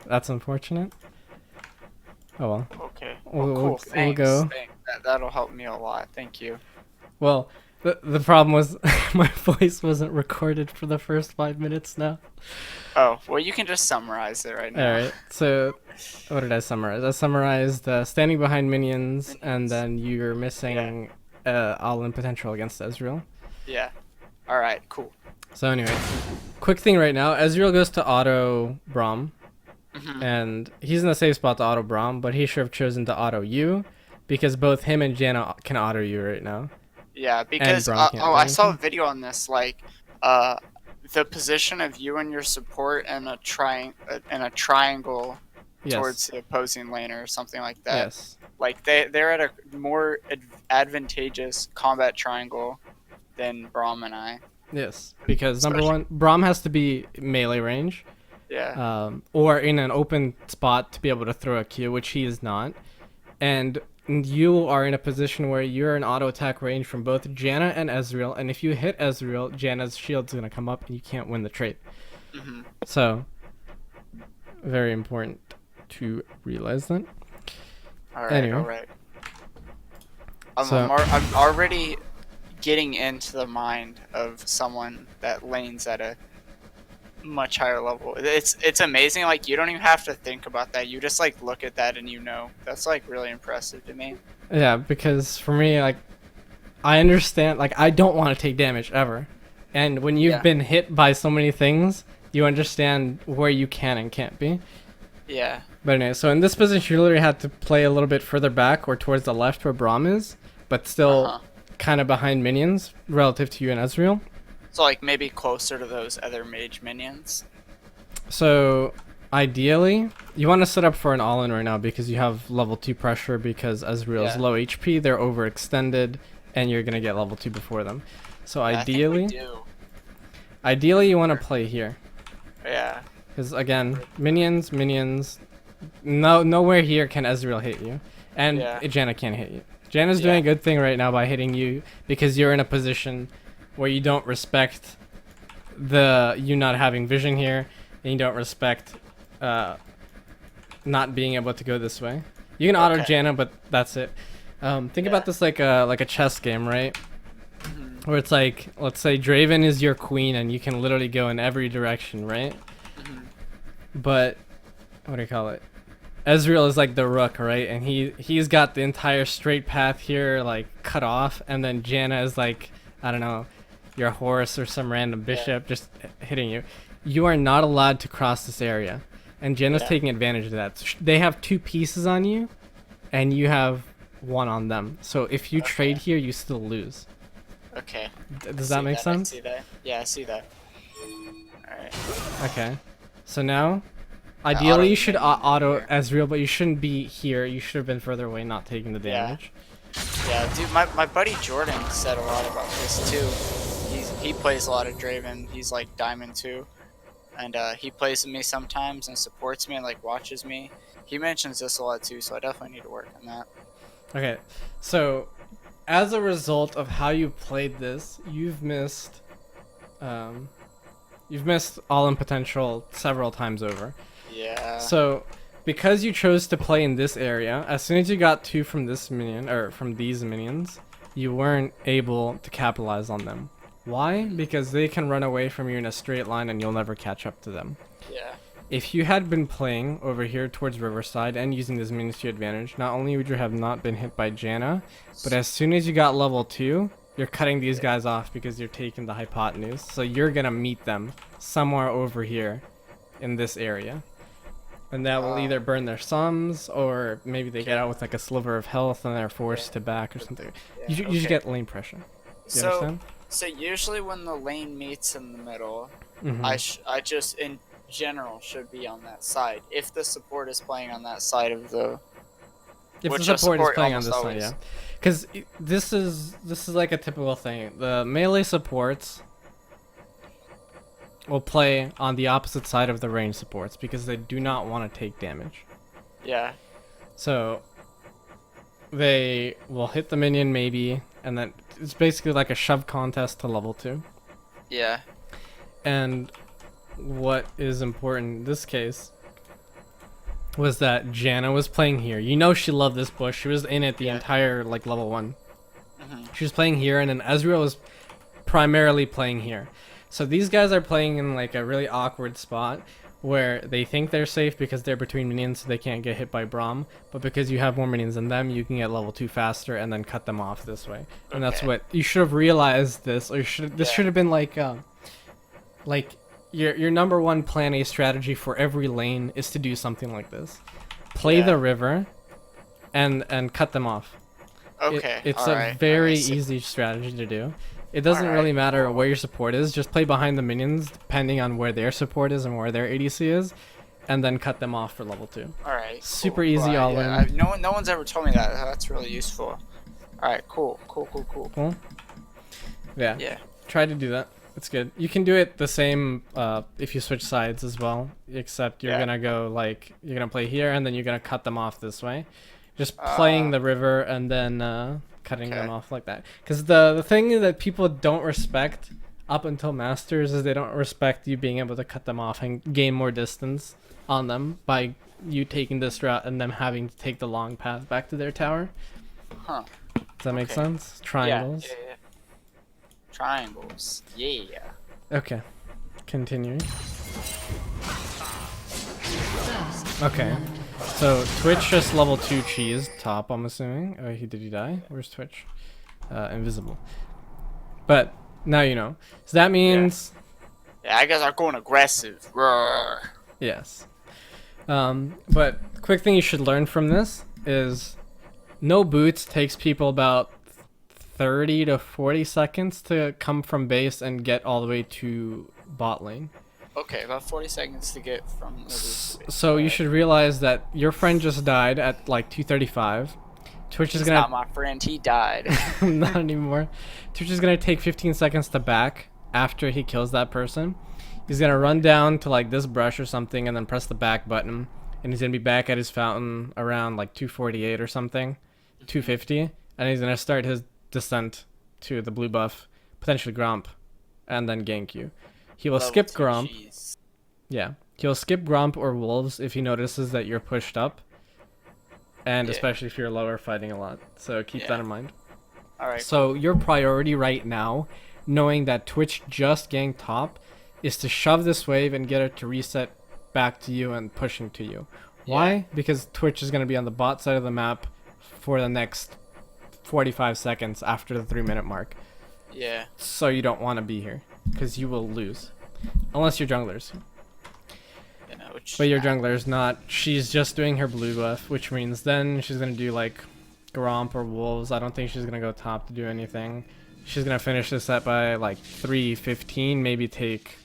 That's unfortunate. Oh well. Okay. Well, We'll, cool. we'll, we'll Thanks. go. That'll help me a lot. Thank you. Well, the problem was my voice wasn't recorded for the first 5 minutes now. Oh, well, you can just summarize it right All now. right. So, what did I summarize? I summarized standing behind minions, and Minions. then you're Yeah. missing all in potential against Ezreal. Yeah. All right. Cool. So anyway, quick thing right now. Ezreal goes to auto Braum, Hmm. and he's in the safe spot to auto Braum, but he should have chosen to auto you, because both him and Janna can auto you right now, Yeah, and because Braum can't oh, do I saw a anything. video on this. Like, uh, the position of you and your support and a triangle Yes. towards the opposing laner or something like that. Yes. Like they're at a more advantageous combat triangle than Braum and I. Yes. Because number Especially. one, Braum has to be melee range, Yeah. or in an open spot to be able to throw a Q, which he is not. And you are in a position where you're in auto attack range from both Janna and Ezreal, and if you hit Ezreal, Janna's shield's gonna come up and you can't win the trade. Hmm. So, very important to realize that. All right. Anyway, All right. I'm, so I'm already getting into the mind of someone that lanes at a much higher level. It's amazing. Like you don't even have to think about that. You just like look at that and you know. That's like really impressive to me. yeah, because for me, like, I understand, like, I don't want to take damage ever. And when you've Yeah. been hit by so many things, you understand where you can and can't be. Yeah. But anyway, so in this position, you literally had to play a little bit further back or towards the left where Braum is, but Uh still huh. kind of behind minions relative to you and Ezreal. So like maybe closer to those other mage minions. So ideally, you want to set up for an all-in right now because you have level 2 pressure because Ezreal's Yeah. low HP, they're overextended, and you're going to get level 2 before them. So Yeah, I think we ideally, do. ideally you want to play here. Yeah. Because again, minions, no, nowhere here can Ezreal hit you, and Yeah. Janna can't hit you. Janna's Yeah. doing a good thing right now by hitting you because you're in a position where you don't respect you not having vision here, and you don't respect not being able to go this way. You can auto Okay. Janna, but that's it. Think Yeah. about this like a chess game, right? Hmm. Where it's like, let's say Draven is your queen, and you can literally go in every direction, right? Hmm. But what do you call it? Ezreal is like the rook, right? And he's got the entire straight path here like cut off, and then Janna is like, I don't know, your horse or some random bishop just hitting you. You are not allowed to cross this area, and Janna's Yeah. taking advantage of that. They have 2 pieces on you, and you have 1 on them. So if you Okay. trade here, you still lose. Okay. Does that make I sense? see that. Yeah, I see that. All right. Okay. So now, I ideally auto you should minion auto here. Ezreal, but you shouldn't be here. You should have been further away, not taking the Yeah. damage. Yeah, dude, my buddy Jordan said a lot about this too. He plays a lot of Draven. He's like Diamond too, and he plays with me sometimes and supports me and like watches me. He mentions this a lot too, so I definitely need to work on that. Okay, so as a result of how you played this, um, you've missed all in potential several times over. Yeah. So because you chose to play in this area, as soon as you got 2 from this minion or from these minions, you weren't able to capitalize on them. Why? Because they can run away from you in a straight line and you'll never catch up to them. Yeah. If you had been playing over here towards Riverside and using this minions to your advantage, not only would you have not been hit by Janna, but as soon as you got level 2, you're cutting these guys off because you're taking the hypotenuse. So you're gonna meet them somewhere over here in this area. And that will either burn their sums, or maybe they get out with like a sliver of health and they're forced to back or something. Yeah, You just okay. get lane pressure. You So understand? so usually when the lane meets in the middle, Mhm. I just in general should be on that side if the support is playing on that side of the. If Which the a support is support playing on almost this side, always. yeah. Because this is like a typical thing. The melee supports will play on the opposite side of the range supports because they do not want to take damage. Yeah. So they will hit the minion maybe, and then it's basically like a shove contest to level 2. Yeah. And what is important in this case was that Janna was playing here. You know she loved this bush. She was in it the Yeah. entire like level 1. Mm-hmm. She was playing here, and then Ezreal was primarily playing here. So these guys are playing in like a really awkward spot where they think they're safe because they're between minions, so they can't get hit by Braum. But because you have more minions than them, you can get level 2 faster and then cut them off this way. And that's Okay. what you should have realized. This or this Yeah. should have been like your number one plan A strategy for every lane is to do something like this. Play Yeah. the river and cut them off. Okay. It's all a right, very all right, so- easy strategy to do. It doesn't Alright, really matter cool. where your support is. Just play behind the minions, depending on where their support is and where their ADC is, and then cut them off for level 2. All right. Super easy all in. No one's ever told me that. That's really useful. All right. Cool. Cool? Yeah. Yeah. Try to do that. It's good. You can do it the same if you switch sides as well, except you're Yeah. gonna go like you're gonna play here and then you're gonna cut them off this way. Just playing the river and then cutting them Okay. off like that. Because the thing that people don't respect up until Masters is they don't respect you being able to cut them off and gain more distance on them by you taking this route and them having to take the long path back to their tower. Huh. Does that make Okay. sense? Triangles. Yeah. Triangles. Yeah. Okay. Continuing. Okay. So Twitch just level 2 cheese top, I'm assuming. Oh, did he die? Where's Twitch? Invisible. But now you know. So that means Yeah. I guess I'm going aggressive. Roar. yes. But quick thing you should learn from this is no boots takes people about 30 to 40 seconds to come from base and get all the way to bot lane. Okay, about 40 seconds to get from. So you should realize that your friend just died at like 2:35. Twitch is He's gonna not my friend. He died. not anymore. Twitch is gonna take 15 seconds to back after he kills that person. He's gonna run down to like this brush or something and then press the back button, and he's gonna be back at his fountain around like 2:48 or something, 2:50, and he's gonna start his descent to the blue buff, potentially Gromp, and then gank you. He will Level skip 2 Gromp. cheese. Yeah, he'll skip Gromp or Wolves if he notices that you're pushed up, and Yeah. especially if you're lower fighting a lot. So keep Yeah. that in mind. All right. So your priority right now, knowing that Twitch just ganked top, is to shove this wave and get it to reset back to you and pushing to you. Why? Yeah. Because Twitch is going to be on the bot side of the map for the next 45 seconds after the 3-minute mark. Yeah. So you don't want to be here because you will lose. Unless you're junglers. But your jungler's not. She's just doing her blue buff, which means then she's going to do like Gromp or Wolves. I don't think she's going to go top to do anything. She's going to finish this set by like 3:15, maybe take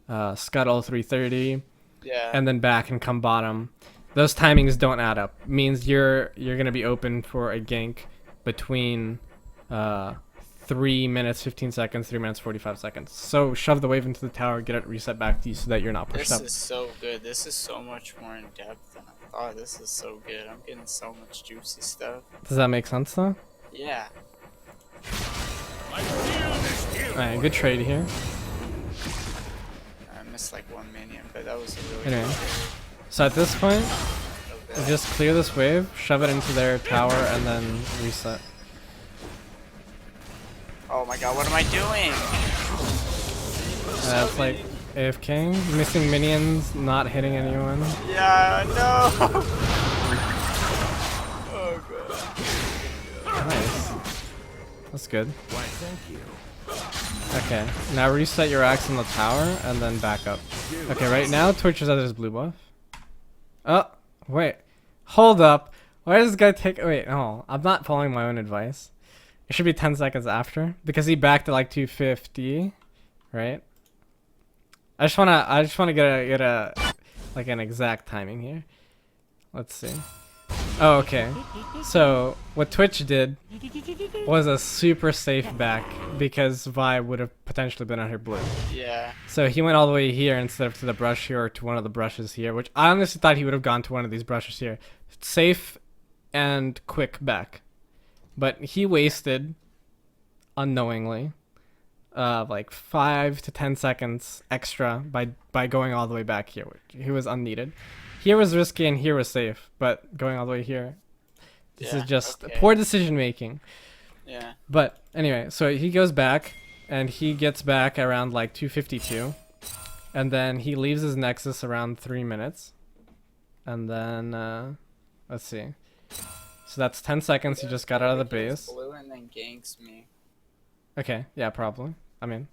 Scuttle 3:30, Yeah. and then back and come bottom. Those timings don't add up. Means you're going to be open for a gank between 3 minutes 15 seconds, 3 minutes 45 seconds. So shove the wave into the tower, get it reset back to you so that you're not pushed This up. is so good. This is so much more in depth than I thought. This is so good. I'm getting so much juicy stuff. Does that make sense though? Yeah. Alright, good trade here. I missed like one minion, but that was a really Anyway. good trade. So at this point, So you good. just clear this wave, shove it into their tower, and then reset. Oh my god, what am I doing? It's like AFK, missing minions, not hitting anyone. Yeah, no. Oh god. Nice. That's good. Why, thank you. Okay, now reset your axe on the tower and then back up. Okay, right now Twitch is at his blue buff. Oh, wait. Hold up. Why does this guy take... Wait, no. I'm not following my own advice. It should be 10 seconds after because he backed at like 250, right? I just wanna get a like an exact timing here. Let's see. Oh, okay. So what Twitch did was a super safe back because Vi would have potentially been on her blue. Yeah. So he went all the way here instead of to the brush here or to one of the brushes here, which I honestly thought he would have gone to one of these brushes here. Safe and quick back. But he wasted, unknowingly, like 5 to 10 seconds extra by going all the way back here, which he was unneeded. here was risky and here was safe, but going all the way here, this is just poor decision making. Yeah. But anyway, so he goes back, and he gets back around like 2:52, and then he leaves his Nexus around 3 minutes, and then let's see. So that's 10 seconds. He just got out of the base. Blue and then ganks me. Okay, yeah, probably. I mean,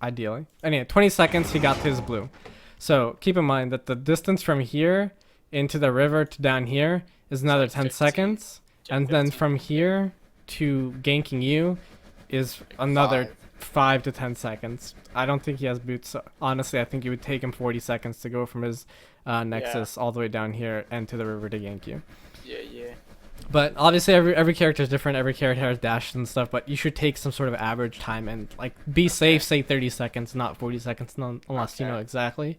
ideally. Anyway, 20 seconds. He got to his blue. So keep in mind that the distance from here into the river to down here is another 10 seconds, and then from here to ganking you is another 5 to 10 seconds. I don't think he has boots. So honestly, I think it would take him 40 seconds to go from his Nexus all the way down here and to the river to gank you. Yeah. But obviously, every character is different. Every character has dashes and stuff. But you should take some sort of average time and like be safe. Say 30 seconds, not 40 seconds, unless you know exactly.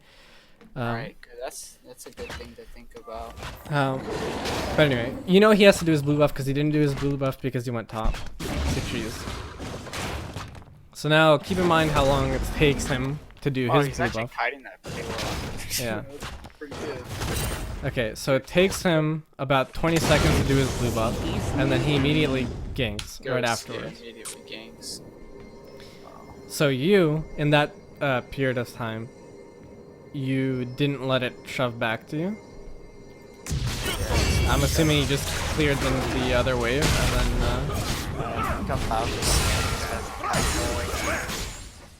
Alright, good. That's a good thing to think about. But anyway, you know he has to do his blue buff because he didn't do his blue buff because he went top. Good trees. So now keep in mind how long it takes him to do his he's blue actually buff. hiding that pretty well. Yeah. That's pretty good. Okay, so it takes him about 20 seconds to do his blue buff, and then he immediately ganks right afterwards. Yeah, immediately ganks. So you, in that period of time, you didn't let it shove back to you? I'm assuming you just cleared the other wave, and then...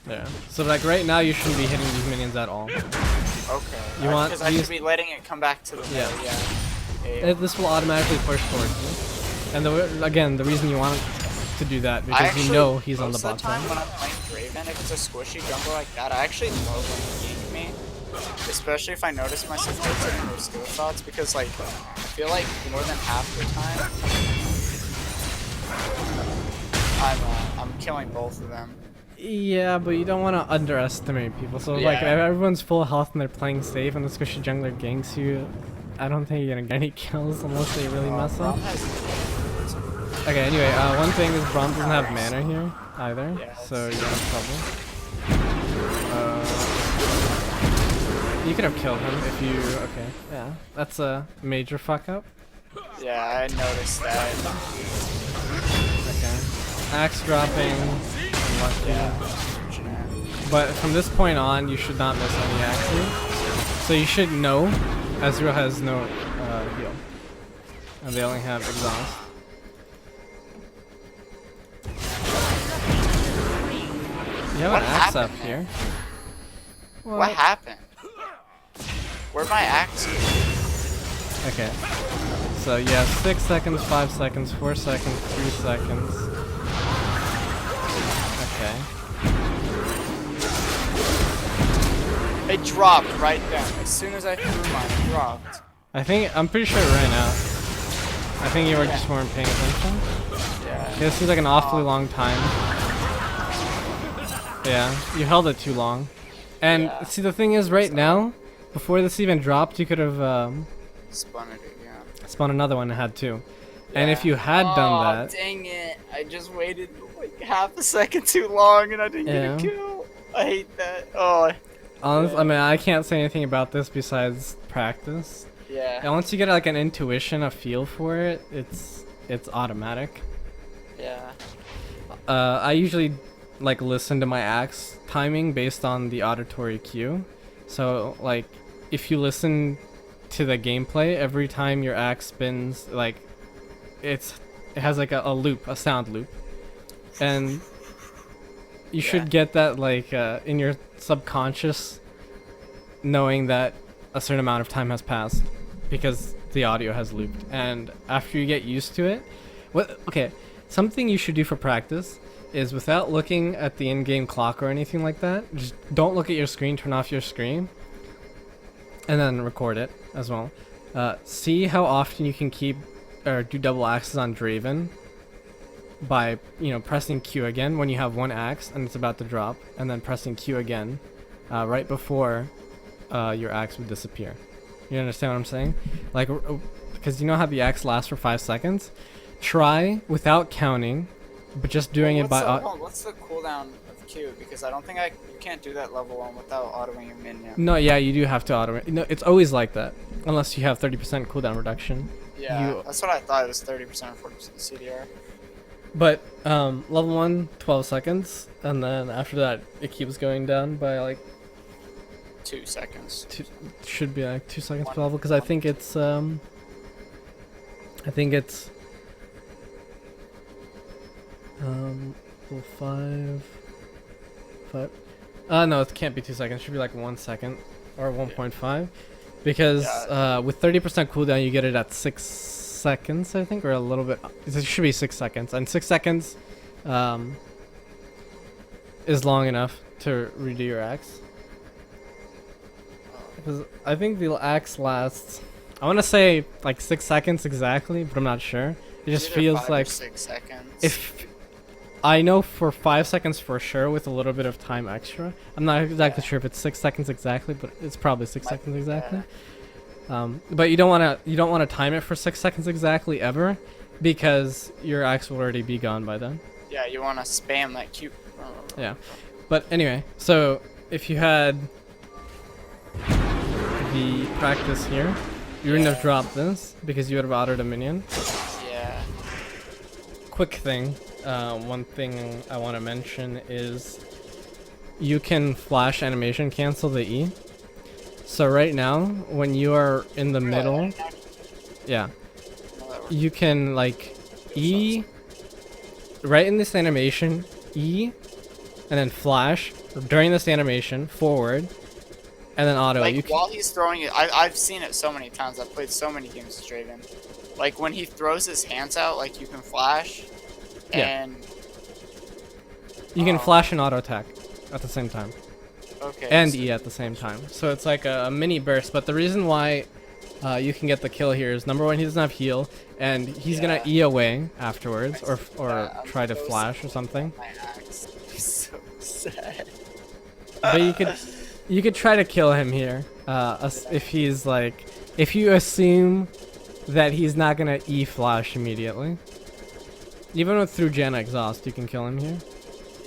yeah. So like right now you shouldn't be hitting these minions at all. Okay. You want because I should be letting it come back to the yeah. This will automatically push towards you. And again, the reason you want to do that because you know he's on the bot side. Most of the time when I'm playing Draven, if it's a squishy jungle like that, I actually love when he gank me. Especially if I notice my supports hitting their skill shots, because like I feel like more than half the time I'm killing both of them. Yeah, but you don't want to underestimate people. So like if everyone's full health and they're playing safe and the squishy jungler ganks you, I don't think you're gonna get any kills unless they really mess up. Okay, anyway, one thing is Braum doesn't have mana here either, so you're in trouble. You could have killed him if you... Okay, yeah. That's a major fuck up. Yeah, I noticed that. Okay. Axe dropping. Unlucky. But from this point on, you should not miss any axes. So you should know Ezreal has no heal. And they only have exhaust. You have an axe up here. What happened? Where'd my axe go? Okay. So yeah, 6 seconds, 5 seconds, 4 seconds, 3 seconds. Okay. It dropped right down. As soon as I threw mine, it dropped. I'm pretty sure it ran out. I think you were just weren't paying attention. Yeah. This seems like an awfully long time. Yeah, you held it too long. And see, the thing is, right now, before this even dropped, you could have spun it again. Spun another one and had two. And if you had done that... dang it. I just waited like half a second too long and I didn't get a kill. I hate that. Oh. Honestly, I mean, I can't say anything about this besides practice. Yeah. And once you get like an intuition, a feel for it, it's automatic. Yeah. I usually like listen to my axe timing based on the auditory cue. So like if you listen to the gameplay, every time your axe spins, like it has like a loop, a sound loop, and you should get that like in your subconscious, knowing that a certain amount of time has passed because the audio has looped. And after you get used to it, something you should do for practice is, without looking at the in-game clock or anything like that, just don't look at your screen, turn off your screen, and then record it as well. See how often you can keep or do double axes on Draven by, pressing Q again when you have one axe and it's about to drop, and then pressing Q again right before your axe would disappear. You understand what I'm saying? Like, because you know how the axe lasts for 5 seconds? Try without counting, but just doing it by... what's the cooldown of Q because I don't think you can't do that level 1 without autoing your minion. No, yeah, you do have to auto. No, it's always like that, unless you have 30% cooldown reduction. Yeah, that's what I thought. It was 30% or 40% CDR. But level 1, 12 seconds, and then after that, it keeps going down by like 2 seconds. Should be like 2 seconds per level, because I think it's level 5. No, it can't be 2 seconds. It should be like 1 second or 1.5, because with 30% cooldown, you get it at 6 seconds, I think, or a little bit. It should be 6 seconds, and 6 seconds is long enough to redo your axe. Because I think the axe lasts, I want to say like 6 seconds exactly, but I'm not sure. It just feels like 6 seconds. If I know for 5 seconds for sure, with a little bit of time extra. I'm not exactly sure if it's 6 seconds exactly, but it's probably 6 seconds exactly. But you don't want to time it for 6 seconds exactly ever, because your axe will already be gone by then. Yeah, you want to spam that Q. Yeah, but anyway, so if you had the practice here, you wouldn't have dropped this because you would have autoed a minion. Yeah. Quick thing, one thing I want to mention is you can flash animation cancel the E. So right now, when you are in the middle, yeah, you can like E, right in this animation, E, and then flash during this animation, forward, and then auto. Like while he's throwing it, I've seen it so many times. I've played so many games with Draven. Like when he throws his hands out, like you can flash, and you can flash and auto attack at the same time. Okay. And E at the same time. So it's like a mini burst. But the reason why you can get the kill here is, number one, he doesn't have heal, and he's gonna E away afterwards, or try to flash or something. My axe. I'm so sad. But you could try to kill him here, if he's like, if you assume that he's not gonna E flash immediately. Even with through Janna exhaust, you can kill him here.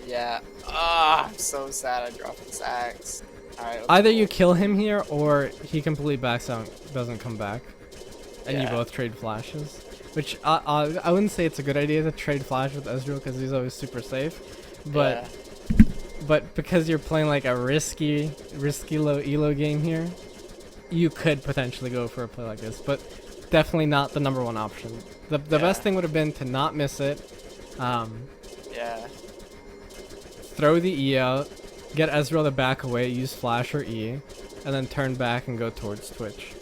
Yeah. Ah, I'm so sad I dropped this axe. Alright. Either you kill him here, or he completely backs out, doesn't come back, and you both trade flashes. Which I wouldn't say it's a good idea to trade flash with Ezreal because he's always super safe, but because you're playing like a risky low elo game here, you could potentially go for a play like this, but definitely not the number one option. The best thing would have been to not miss it. Throw the E out, get Ezreal to back away, use flash or E, and then turn back and go towards Twitch.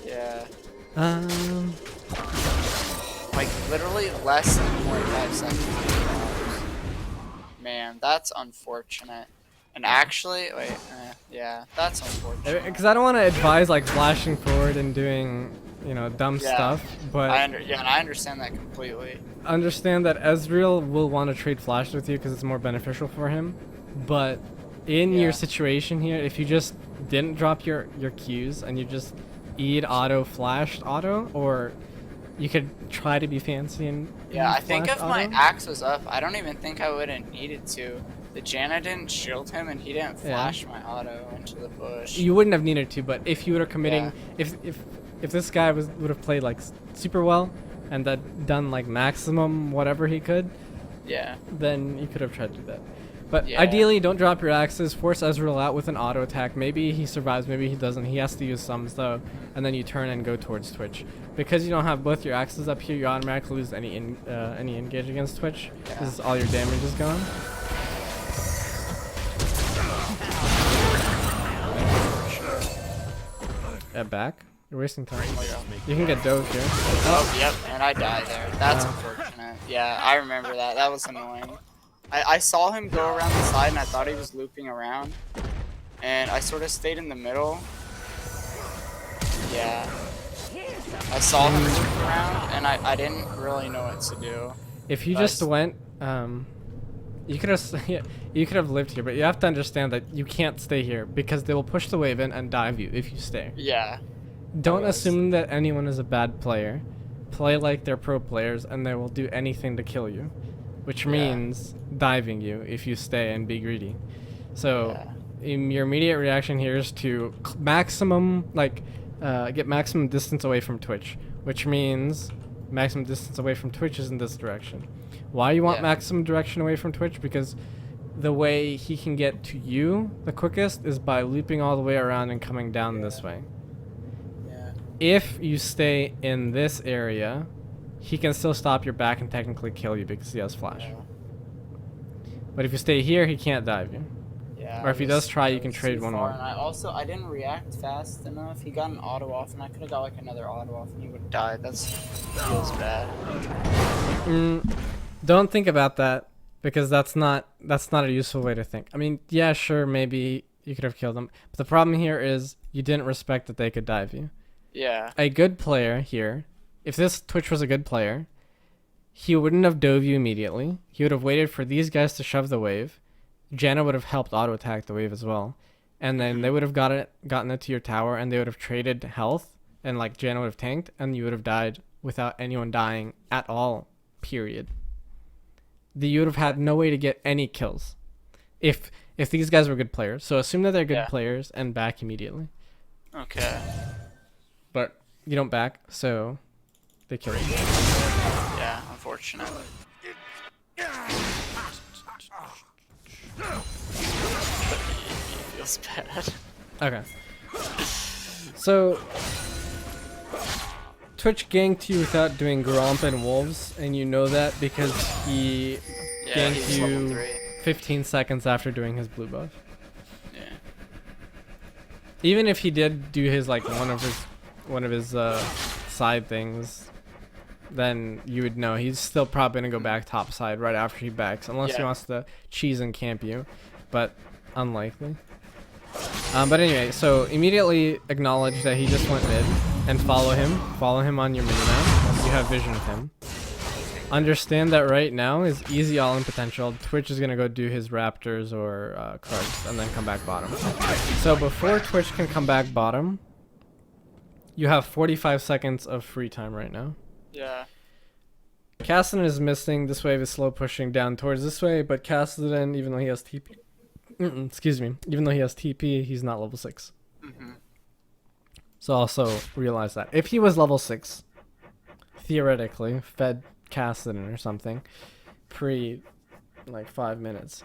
Yeah. Like literally less than 45 seconds. Man, that's unfortunate. And actually, wait, yeah, that's unfortunate. Because I don't want to advise like flashing forward and doing, you know, dumb stuff, but and I understand that completely. Understand that Ezreal will want to trade flash with you because it's more beneficial for him. But in your situation here, if you just didn't drop your Qs and you just E'd auto, flashed auto, or you could try to be fancy and I think if auto. my axe was up, I don't even think I would have needed to. The Janna didn't shield him and he didn't flash my auto into the bush. You wouldn't have needed to, but if you were committing, if this guy would have played like super well and that done like maximum whatever he could, then you could have tried to do that. But ideally, don't drop your axes. Force Ezreal out with an auto attack. Maybe he survives, maybe he doesn't. He has to use sums though, and then you turn and go towards Twitch. Because you don't have both your axes up here, you automatically lose any engage against Twitch, because all your damage is gone. Back. You're wasting time. You can get dove here. Oh, yep, and I died there. That's unfortunate. Yeah, I remember that. That was annoying. I saw him go around the side and I thought he was looping around. And I sort of stayed in the middle. Yeah. I saw him loop around and I didn't really know what to do. If you just went, you could have lived here, but you have to understand that you can't stay here because they will push the wave in and dive you if you stay. Yeah. Don't assume that anyone is a bad player. Play like they're pro players and they will do anything to kill you. which means diving you if you stay and be greedy. So your immediate reaction here is to maximum, like, get maximum distance away from Twitch, which means maximum distance away from Twitch is in this direction. Why you want maximum direction away from Twitch? Because the way he can get to you the quickest is by looping all the way around and coming down this way. If you stay in this area, he can still stop your back and technically kill you because he has flash. But if you stay here, he can't dive you. Or if he does try, you can trade one more. And I didn't react fast enough. He got an auto off, and I could have got like another auto off, and he would have died. That feels bad. Don't think about that, because that's not a useful way to think. I mean, yeah, sure, maybe you could have killed him, but the problem here is you didn't respect that they could dive you. Yeah. A good player here, if this Twitch was a good player, he wouldn't have dove you immediately. He would have waited for these guys to shove the wave. Janna would have helped auto attack the wave as well, and then they would have gotten it to your tower, and they would have traded health, and like Janna would have tanked, and you would have died without anyone dying at all. Period. You would have had no way to get any kills if these guys were good players. So assume that they're good players and back immediately. Okay. But you don't back, so they kill you. Yeah, unfortunate. Feels bad. Okay. So Twitch ganked you without doing Gromp and Wolves, and you know that because he ganked you 15 seconds after doing his blue buff. Yeah. Even if he did do his like one of his side things, then you would know he's still probably gonna go back top side right after he backs, unless he wants to cheese and camp you, but unlikely. But anyway, so immediately acknowledge that he just went mid and follow him on your minimap once you have vision of him. Understand that right now is easy all in potential. Twitch is gonna go do his Raptors or cards and then come back bottom. So before Twitch can come back bottom, you have 45 seconds of free time right now. Yeah. Kassadin is missing. This wave is slow pushing down towards this way, but Kassadin, even though he has TP, even though he has TP, he's not level 6. So also realize that. If he was level 6, theoretically, fed Kassadin or something, like 5 minutes,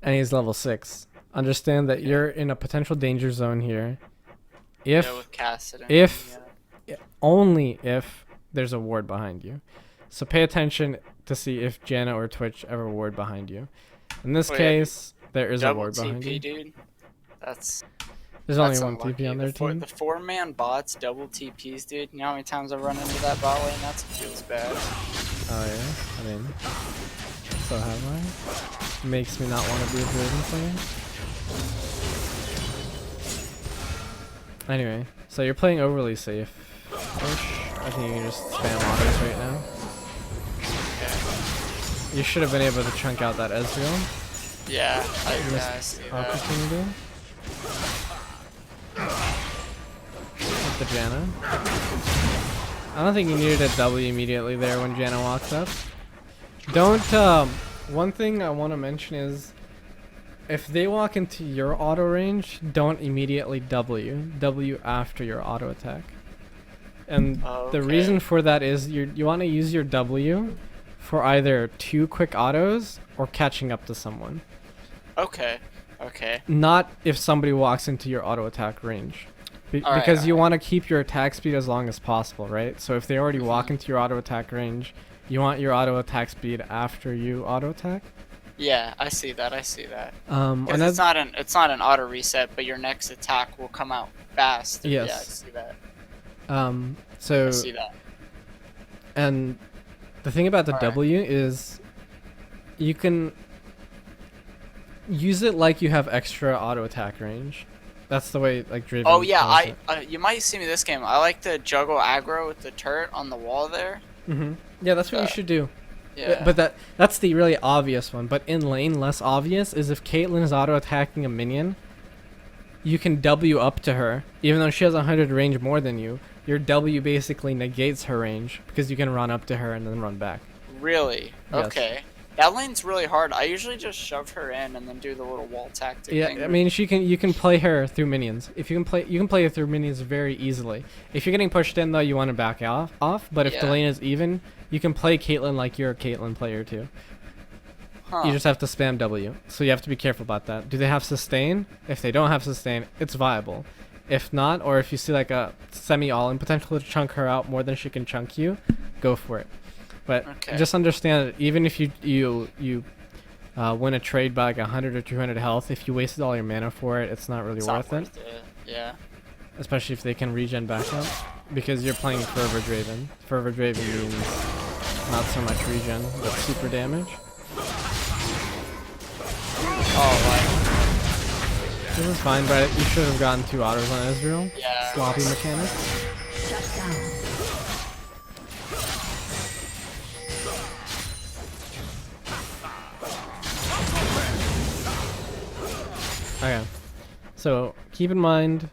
and he's level 6, understand that you're in a potential danger zone here. With Kassadin. Only if there's a ward behind you. So pay attention to see if Janna or Twitch ever ward behind you. In this case, there is a ward behind you. Dude. There's only one TP on their team. The 4-man bots double TPs, dude. You know how many times I've run into that bot lane? That feels bad. Oh yeah? I mean, so have I. Makes me not want to be a Draven player. Anyway, so you're playing overly safe. I think you can just spam autos right now. You should have been able to chunk out that Ezreal. Yeah, I see that. Opportunity. With the Janna. I don't think you needed a W immediately there when Janna walks up. Don't, one thing I want to mention is, if they walk into your auto range, don't immediately W after your auto attack. And the reason for that is you want to use your W for either 2 quick autos or catching up to someone. Okay. Not if somebody walks into your auto attack range. Because you want to keep your attack speed as long as possible, right? So if they already walk into your auto attack range, you want your auto attack speed after you auto attack. Yeah, I see that. And it's not an auto reset, but your next attack will come out fast. Yes. Yeah, I see that. So I see that. And the thing about the W is you can use it like you have extra auto attack range. That's the way like Draven. Oh yeah, you might see me this game. I like to juggle aggro with the turret on the wall there. Yeah, that's what you should do. Yeah. But that's the really obvious one. But in lane, less obvious is if Caitlyn is auto attacking a minion, you can W up to her, even though she has 100 range more than you. Your W basically negates her range because you can run up to her and then run back. Really? Yes. Okay. That lane's really hard. I usually just shove her in and then do the little wall tactic Yeah, thing. I mean, you can play her through minions. If you can play her through minions very easily. If you're getting pushed in though, you want to back off. But if the Yeah. lane is even, you can play Caitlyn like you're a Caitlyn player too. Huh. You just have to spam W. So you have to be careful about that. Do they have sustain? If they don't have sustain, it's viable. If not, or if you see like a semi all-in potential to chunk her out more than she can chunk you, go for it. But Okay. just understand that even if you win a trade by like 100 or 200 health, if you wasted all your mana for it, it's not really It's worth not it. worth it. Yeah. Especially if they can regen back up. Because you're playing Fervor Draven. Fervor Draven means not so much regen, but super damage. Oh, This is fine, but you should have gotten 2 autos on Ezreal. like, yeah. Sloppy mechanic. Shut down. Okay. So keep in mind,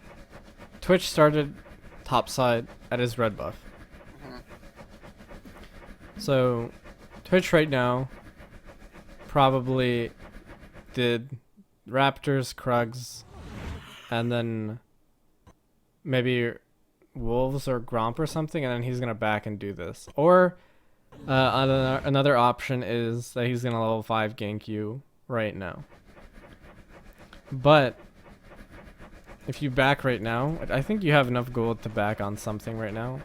Twitch started topside at his red buff. Mhm. So Twitch right now probably did Raptors, Krugs, and then maybe Wolves or Gromp or something, and then he's gonna back and do this. Or another option is that he's gonna level 5 gank you right now. But if you back right now, I think you have enough gold to back on something right now.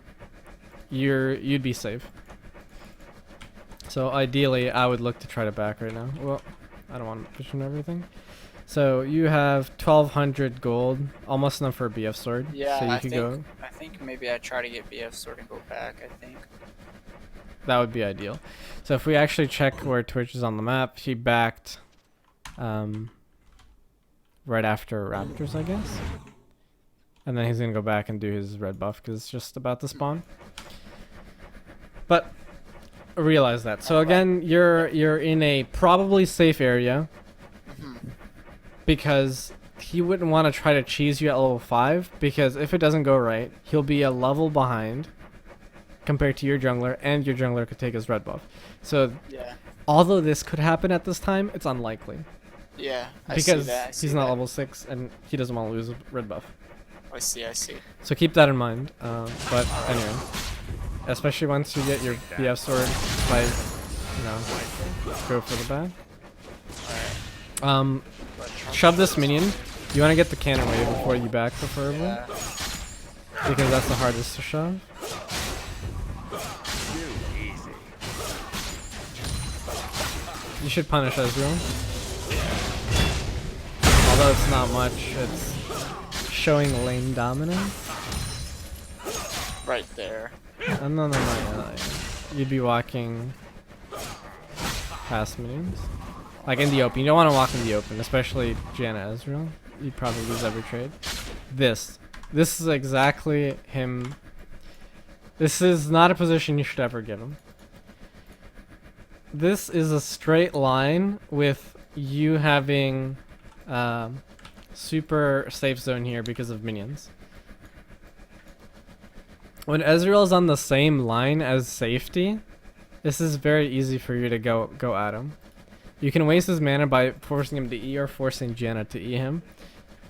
You'd be safe. So ideally, I would look to try to back right now. Well, I don't want to push on everything. So you have 1,200 gold, almost enough for a BF sword. Yeah, so you I could think, go. I think maybe I try to get BF sword and go back, I think. That would be ideal. So if we actually check where Twitch is on the map, he backed right after Raptors, I guess. And then he's going to go back and do his red buff because it's just about to spawn. But realize that. So again, you're in a probably safe area because he wouldn't want to try to cheese you at level 5 because if it doesn't go right, he'll be a level behind compared to your jungler, and your jungler could take his red buff. So Yeah. although this could happen at this time, it's unlikely Yeah. I see because that. I see he's not that. level 6 and he doesn't want to lose a red buff. I see. So keep that in mind. But anyway, especially once you get your BF sword, like, you know, go for the back. Shove this minion. You want to get the cannon wave before you back, preferably, Yeah. because that's the hardest to shove. You should punish Ezreal. Although it's not much, it's showing lane dominance. Right there. No. You'd be walking past minions. Like in the open. You don't want to walk in the open, especially Janna Ezreal. You'd probably lose every trade. This is exactly him. This is not a position you should ever give him. This is a straight line with you having super safe zone here because of minions. When Ezreal is on the same line as safety, this is very easy for you to go at him. You can waste his mana by forcing him to E or forcing Janna to E him,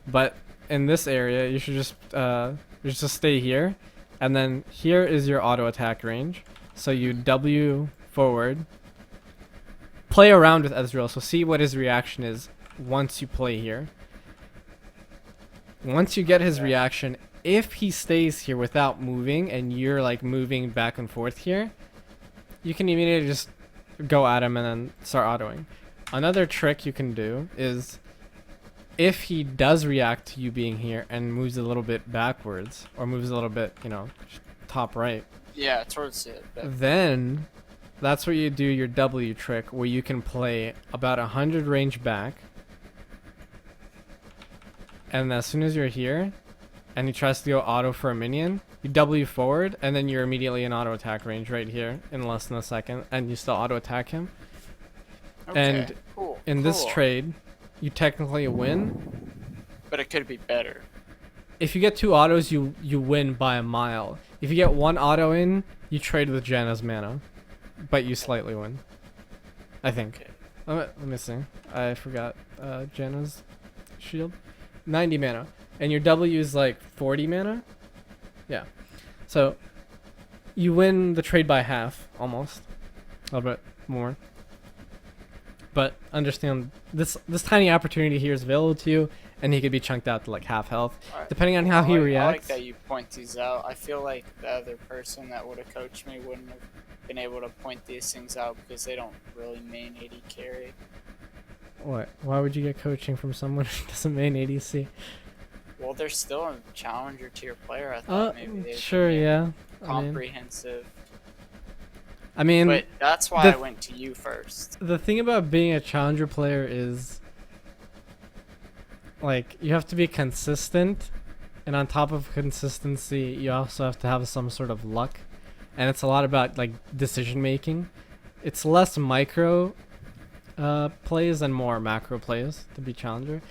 but in this area you should just stay here, and then here is your auto attack range. So you W forward, play around with Ezreal, so see what his reaction is once you play here. Once you get his reaction, if he stays here without moving and you're like moving back and forth here, you can immediately just go at him and then start autoing. Another trick you can do is if he does react to you being here and moves a little bit backwards or moves a little bit, you know, top right, Yeah, towards it. But then that's where you do your W trick where you can play about 100 range back, and as soon as you're here and he tries to go auto for a minion, you W forward and then you're immediately in auto attack range right here in less than a second, and you still auto attack him. And cool, in this cool. trade, you technically win. But it could be better. If you get 2 autos, you win by a mile. If you get 1 auto in, you trade with Janna's mana, but you slightly win. I think. Okay. Let me see. I forgot Janna's shield. 90 mana. And your W is like 40 mana? Yeah. So you win the trade by half, almost. A little bit more. But understand this tiny opportunity here is available to you, and he could be chunked out to like half health. Alright. Depending on how he I like reacts. that you point these out. I feel like the other person that would have coached me wouldn't have been able to point these things out because they don't really main AD carry. What? Why would you get coaching from someone who doesn't main ADC? Well, they're still a challenger tier player. I thought maybe they sure, yeah. comprehensive. I mean, But that's why I went to you first. the thing about being a challenger player is, like, you have to be consistent, and on top of consistency, you also have to have some sort of luck, and it's a lot about like decision making. It's less micro plays and more macro plays to be challenger.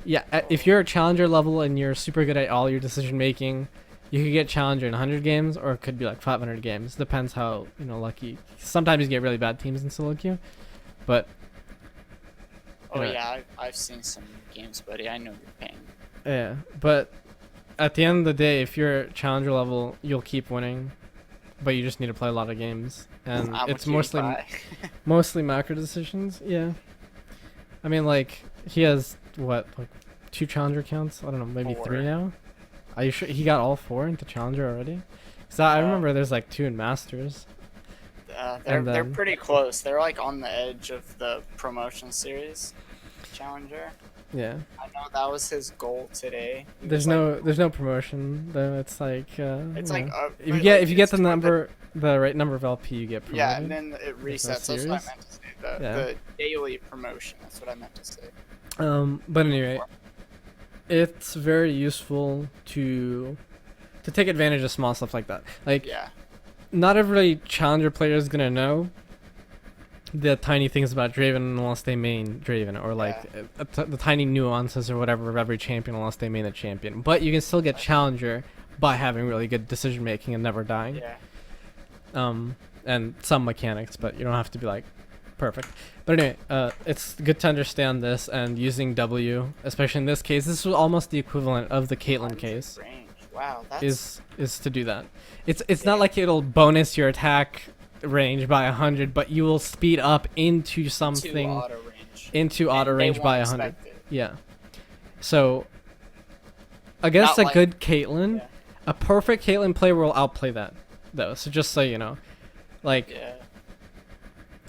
Yeah, if you're a challenger level and you're super good at all your decision making, you could get challenger in 100 games, or it could be like 500 games. Depends how, you know, lucky. Sometimes you get really bad teams in solo queue, but Oh yeah, I've seen some games, buddy. I know your pain. yeah. But at the end of the day, if you're challenger level, you'll keep winning, but you just need to play a lot of games, and it's mostly macro decisions. Yeah, I mean, like, he has what, like 2 challenger counts? I don't know, maybe 4. 3 now. Are you sure he got all 4 into challenger already? Cause I remember there's like 2 in masters. They're pretty close. They're like on the edge of the promotion series challenger. Yeah. I know that was his goal today. There's no promotion though. It's like it's you like know, if you get the right number of LP, you get promoted. Yeah, and then it resets. That's what I meant to say. The daily promotion. That's what I meant to say. But anyway, it's very useful to take advantage of small stuff like that. Like, not every challenger player is gonna know the tiny things about Draven unless they main Draven, or like the tiny nuances or whatever of every champion unless they main a champion. But you can still get challenger by having really good decision making and never dying. And some mechanics, but you don't have to be like perfect. But anyway, it's good to understand this, and using W, especially in this case, this was almost the equivalent of the Caitlyn case. Wow, is to do that. It's not like it'll bonus your attack range by 100, but you will speed up into something into auto range by 100. Yeah. So against a good Caitlyn, a perfect Caitlyn player will outplay that though. So just so you know, like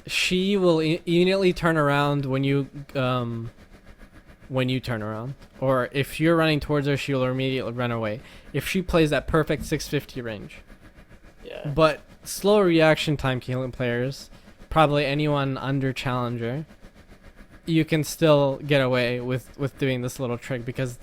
she will immediately turn around when you turn around, or if you're running towards her, she'll immediately run away if she plays that perfect 650 range. But slow reaction time Caitlyn players, probably anyone under challenger, you can still get away with doing this little trick because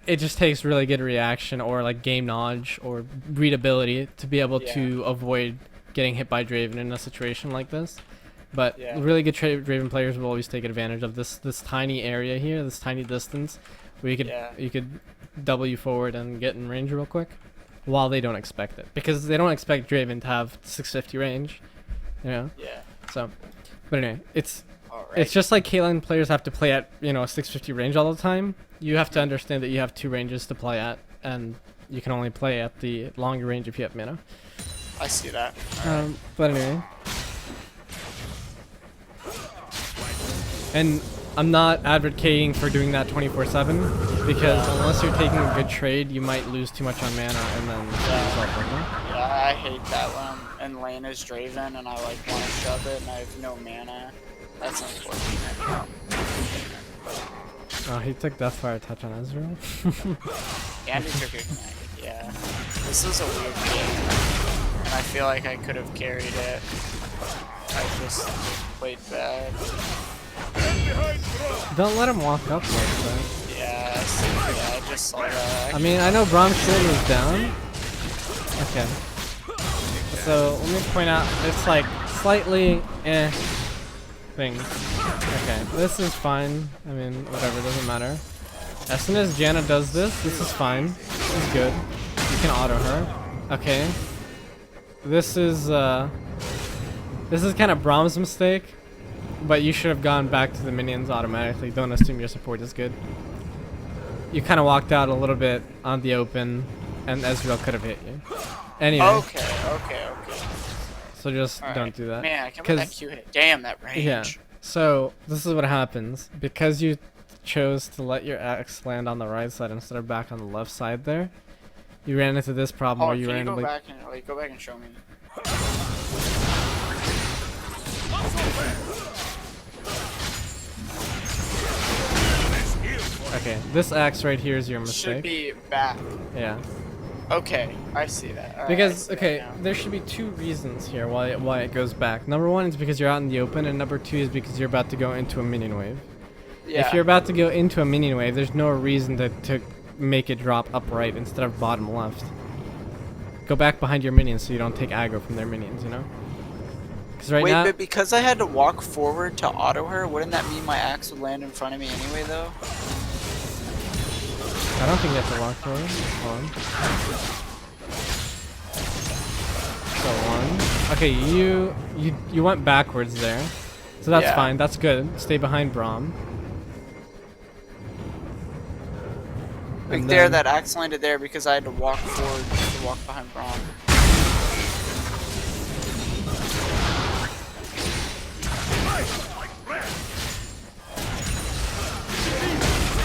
it just takes really good reaction or like game knowledge or readability to be able to avoid getting hit by Draven in a situation like this. But really good Draven players will always take advantage of this tiny area here, this tiny distance, where you could W forward and get in range real quick, while they don't expect it, because they don't expect Draven to have 650 range, you know. So, but anyway, it's just like Caitlyn players have to play at 650 range all the time. You have to understand that you have 2 ranges to play at, and you can only play at the longer range if you have mana. I see that. But anyway. And I'm not advocating for doing that 24/7, because unless you're taking a good trade, you might lose too much on mana and then I hate that when in lane is Draven and I like want to shove it and I have no mana. That's unfortunate. Oh, he took Deathfire Touch on Ezreal. And he took Ignite. Yeah. This is a weird game, and I feel like I could have carried it. I just played bad. Don't let him walk up like that. Yeah, I just saw that. I mean, I know Brom's shield is down. Okay. So, let me point out, it's like slightly things. Okay, this is fine. I mean, whatever, doesn't matter. As soon as Janna does this is fine. This is good. You can auto her. Okay. This is, This is kind of Brahm's mistake, but you should have gone back to the minions automatically. Don't assume your support is good. You kind of walked out a little bit on the open, and Ezreal could have hit you. Anyway. Okay. So just All don't right. do that. Man, I can't believe that Q hit. Damn, that range. Yeah. So this is what happens because you chose to let your axe land on the right side instead of back on the left side. There, you ran into this problem where you can randomly. go back and show me? Okay, this axe right here is your mistake. Should be back. Yeah. Okay, I see that. All right, Because I see that now. there should be two reasons here why it goes back. Number one is because you're out in the open, and number two is because you're about to go into a minion wave. Yeah. If you're about to go into a minion wave, there's no reason to make it drop upright instead of bottom left. Go back behind your minions so you don't take aggro from their minions, you know? Because right Wait, now, but because I had to walk forward to auto her, wouldn't that mean my axe would land in front of me anyway, though? I don't think you have to walk forward. Hold on. So one. Okay, you went backwards there, so that's Yeah. fine. That's good. Stay behind Braum. Like And there, then- that axe landed there because I had to walk forward to walk behind Braum.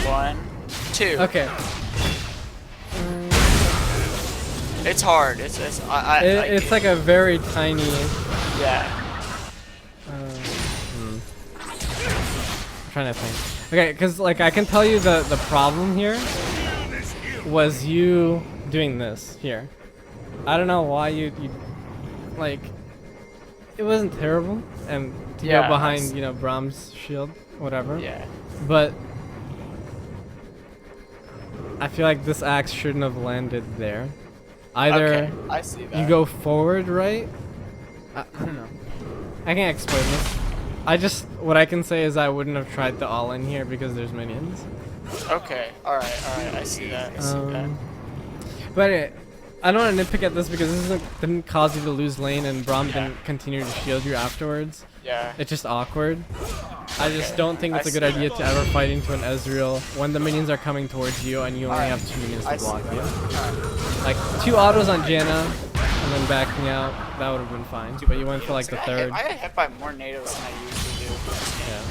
One, two. Okay. It's hard. It's It's like a very tiny. yeah. I'm trying to think. Okay, because like I can tell you the problem here was you doing this here. I don't know why you like. It wasn't terrible, and to Yeah, go behind Braum's shield, whatever. Yeah. But I feel like this axe shouldn't have landed there. Either Okay, I see that. you go forward, right? I don't know. I can't explain this. What I can say is I wouldn't have tried the all in here because there's minions. Okay. All right. I see that. I see that. But anyway, I don't want to nitpick at this because this didn't cause you to lose lane and Braum didn't continue to shield you afterwards. Yeah. It's just awkward. I just Okay, don't think it's I a good see idea that. to ever fight into an Ezreal when the minions are coming towards you and you only Alright, have 2 minions to I see block that. you. Alright. Like 2 autos on Janna and then backing out, that would have been fine. But you went for like the third. I got hit by more natives than I usually do. Yeah.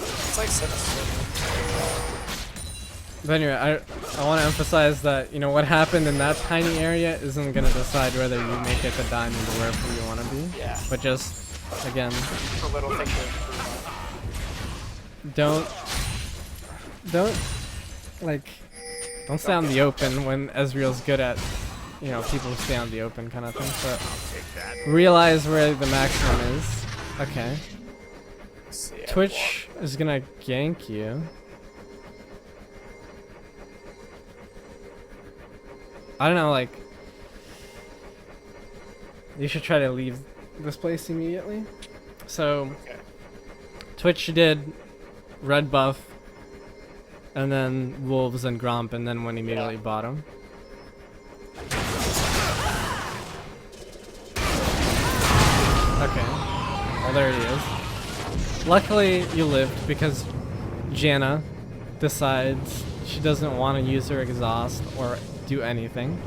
It's like such a slip. But anyway, I want to emphasize that what happened in that tiny area isn't gonna decide whether you make it to diamond or wherever you want to be. Yeah. But just again, A little thing to improve don't stay on the open when Ezreal's good at people who stay on the open kind of thing. But realize where the maximum is. Okay. on. See, I Twitch is gonna gank you. I don't know, like you should try to leave this place immediately. So Okay. Twitch did red buff and then wolves and gromp and then went immediately bottom. Okay. Well, there he is. Luckily you lived because Janna decides she doesn't want to use her exhaust or do anything.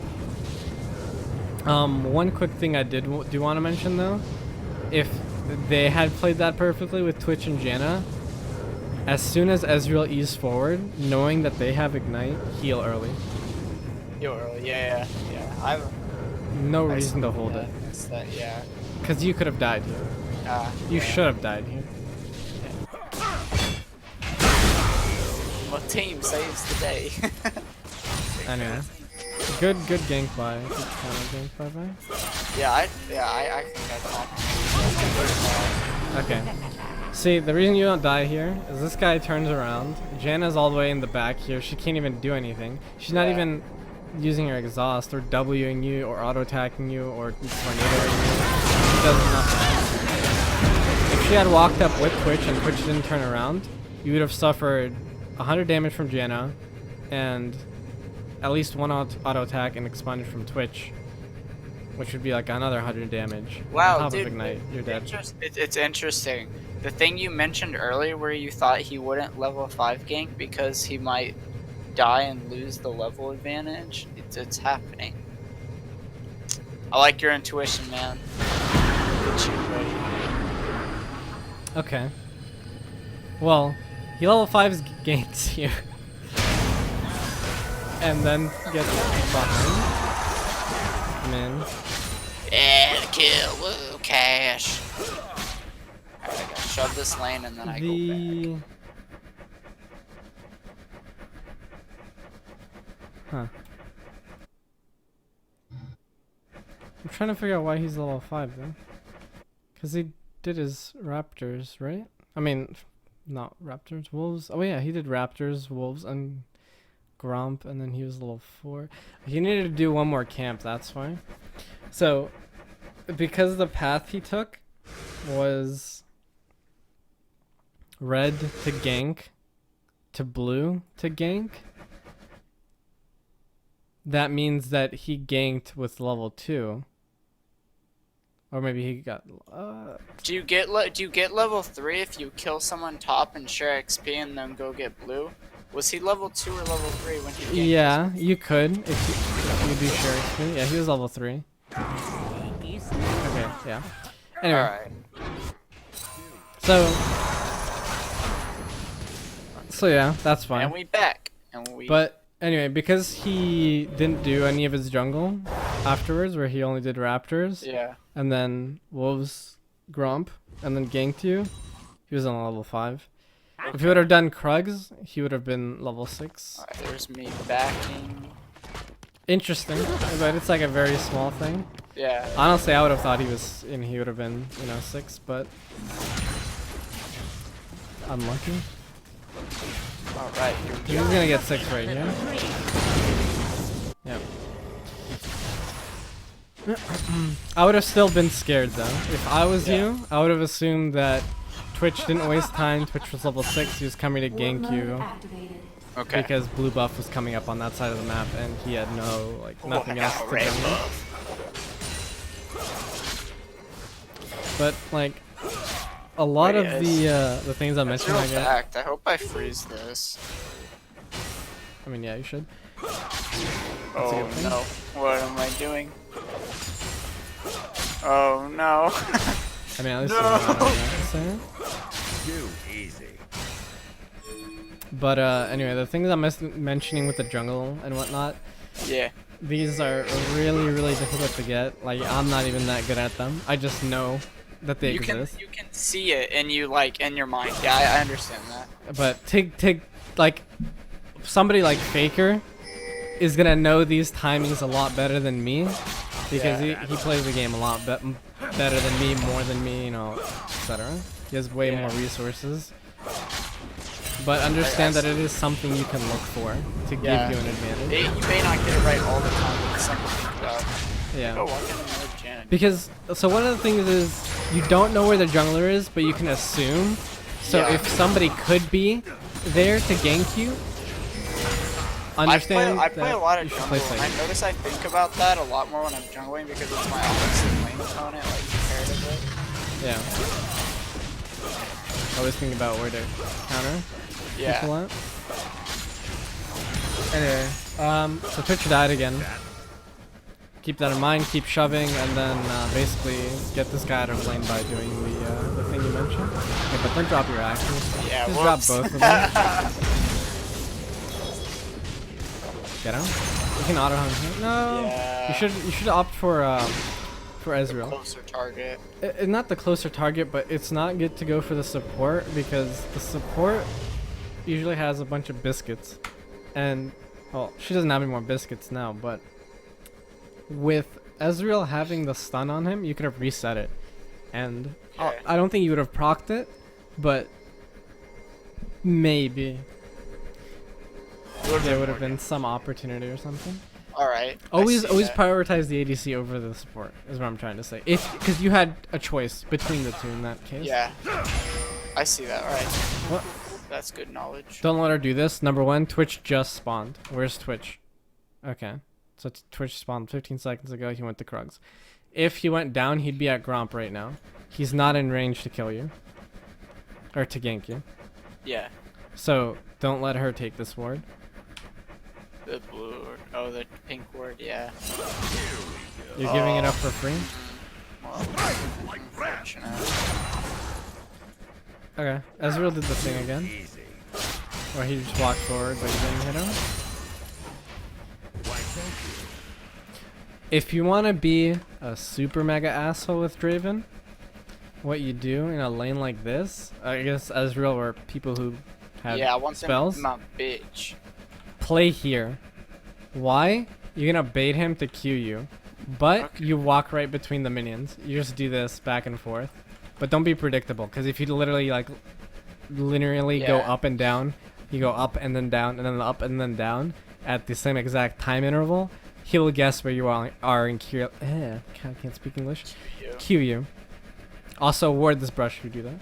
One quick thing I do want to mention though, if they had played that perfectly with Twitch and Janna, as soon as Ezreal eased forward, knowing that they have Ignite, heal early. Yo, early. Yeah. I've. No reason to hold it. It's that. Yeah. Because you could have died here. You should have died here. Well, team saves the day. Anyway. Good gank by. Good kind of gank by. I think I Okay. See, the reason you don't die here is this guy turns around. Janna's all the way in the back here. She can't even do anything. She's not even using her exhaust or Wing you or auto attacking you or tornadoing you. She does nothing. If she had walked up with Twitch and Twitch didn't turn around, you would have suffered 100 damage from Janna and at least 1 auto attack and expunge from Twitch. which would be like another 100 damage. Wow, On top dude, of Ignite, you're dead. It's interesting. The thing you mentioned earlier where you thought he wouldn't level 5 gank because he might die and lose the level advantage, it's happening. I like your intuition, man. Get you ready. Okay. Well, he level 5's ganks you. And then gets behind. Man. Yeah, kill, woo, cash. Alright, I gotta shove this lane and then I go back. Huh. I'm trying to figure out why he's level 5 though. Because he did his raptors, right? I mean, not raptors, wolves. Oh yeah, he did raptors, wolves, and Gromp, and then he was level 4. He needed to do one more camp, that's why. So, because the path he took was red to gank to blue to gank, that means that he ganked with level 2. Or maybe he got Do you get level 3 if you kill someone top and share XP and then go get blue? Was he level 2 or level 3 when he ganked? Yeah, you could if you do share XP. Yeah, he was level 3. Okay, yeah. Anyway. Alright. So yeah, that's fine. And we back. But anyway, because he didn't do any of his jungle afterwards, where he only did raptors, yeah, and then wolves, Gromp, and then ganked you, he was on level 5. If he would have done Krugs, he would have been level 6. alright, there's me backing. Interesting, but it's like a very small thing. Yeah. Honestly, I would have thought he would have been, 6, but unlucky. Alright, He's gonna get 6 right here. Yep. I would have still been scared though. If I was you, I would have assumed that Twitch didn't waste time. Twitch was level 6. He was coming to gank you. Okay. Because blue buff was coming up on that side of the map, and he had nothing else to jungle. But a lot of the things I mentioned, I guess. I hope I freeze this. I mean, yeah, you should. Oh no! What am I doing? Oh no! I mean, at least no. Too easy. But anyway, the things I'm mentioning with the jungle and whatnot. Yeah. These are really, really difficult to get. Like, I'm not even that good at them. I just know that they exist. You can see it in your mind. Yeah, I understand that. But like somebody like Faker is gonna know these timings a lot better than me because he plays the game a lot better than me, more than me, etc. He has way more resources. But understand that it is something you can look for to give you an advantage. You may not get it right all the time, but it's something to think about. Yeah. Oh, walk in another gen. Because, so one of the things is, you don't know where the jungler is, but you can assume. So if somebody could be there to gank you, understand I play a lot of you should jungle, play and I notice I think about that a lot more when I'm jungling because it's my offensive lane opponent, comparatively. Yeah. Always think about where to counter people at. Anyway, so Twitch died again. Keep that in mind, keep shoving, and then basically get this guy out of lane by doing the thing you mentioned. Okay, but don't drop your axes. Yeah, just drop both of them. Get him. You can auto hunt him. No. Yeah. You should opt for Ezreal. Closer target. Not the closer target, but it's not good to go for the support because the support usually has a bunch of biscuits, and well, she doesn't have any more biscuits now, but with Ezreal having the stun on him, you could have reset it, and I don't think you would have procced it, but maybe there would have been some opportunity or something. Alright. Always prioritize the ADC over the support, is what I'm trying to say. Because you had a choice between the two in that case. Yeah. I see that, alright. What? That's good knowledge. Don't let her do this. Number one, Twitch just spawned. Where's Twitch? Okay. So Twitch spawned 15 seconds ago. He went to Krugs. If he went down, he'd be at Gromp right now. He's not in range to kill you. Or to gank you. Yeah. So don't let her take this ward. The blue ward. Oh, the pink ward. Yeah. You're giving it up for free? Well, unfortunate. Okay. Ezreal did the thing again. Easy. Where he just walked forward but you didn't hit him. Why, thank you. If you want to be a super mega asshole with Draven, what you do in a lane like this, I guess Ezreal or people who have Yeah, I want spells, them my bitch. play here. Why? You're gonna bait him to Q you, but Okay. you walk right between the minions. You just do this back and forth, but don't be predictable, because if you literally like linearly go Yeah. up and down, you go up and then down and then up and then down at the same exact time interval, he'll guess where you are in Q. Can't speak English. You. Q you. Also ward this brush if you do that,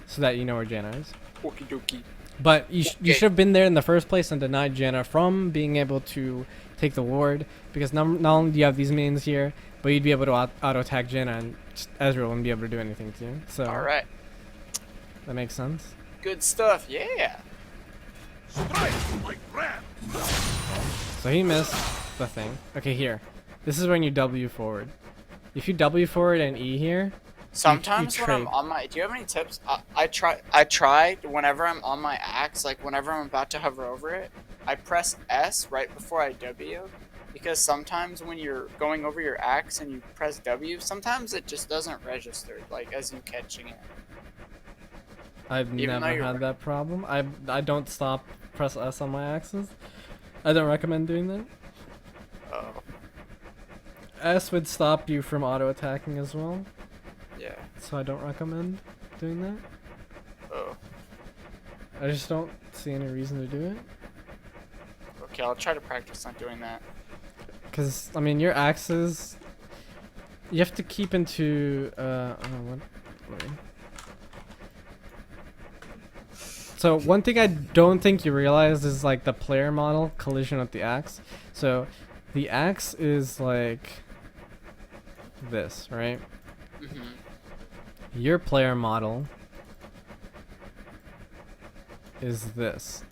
so that you know where Janna is. Okie dokie. But you Okay. should have been there in the first place and denied Janna from being able to take the ward, because not only do you have these minions here, but you'd be able to auto attack Janna and Ezreal wouldn't be able to do anything to you. So Alright. that makes sense. Good stuff. Yeah. So he missed the thing. Okay, here. This is when you W forward. If you W forward and E here, Sometimes when I'm trade. on my, do you have any tips? I try whenever I'm on my axe, like whenever I'm about to hover over it, I press S right before I W, because sometimes when you're going over your axe and you press W, sometimes it just doesn't register, like as you catching it. I've Even though never you're had that problem. I don't stop press S on my axes. I don't recommend doing that. Oh, S would stop you from auto attacking as well, yeah. so I don't recommend doing that. Oh, I just don't see any reason to do it. okay. I'll try to practice on doing that. Because, I mean, your axes, you have to keep into, wait. So one thing I don't think you realize is like the player model collision with the axe. So the axe is like this, right? Mhm. Your player model is this.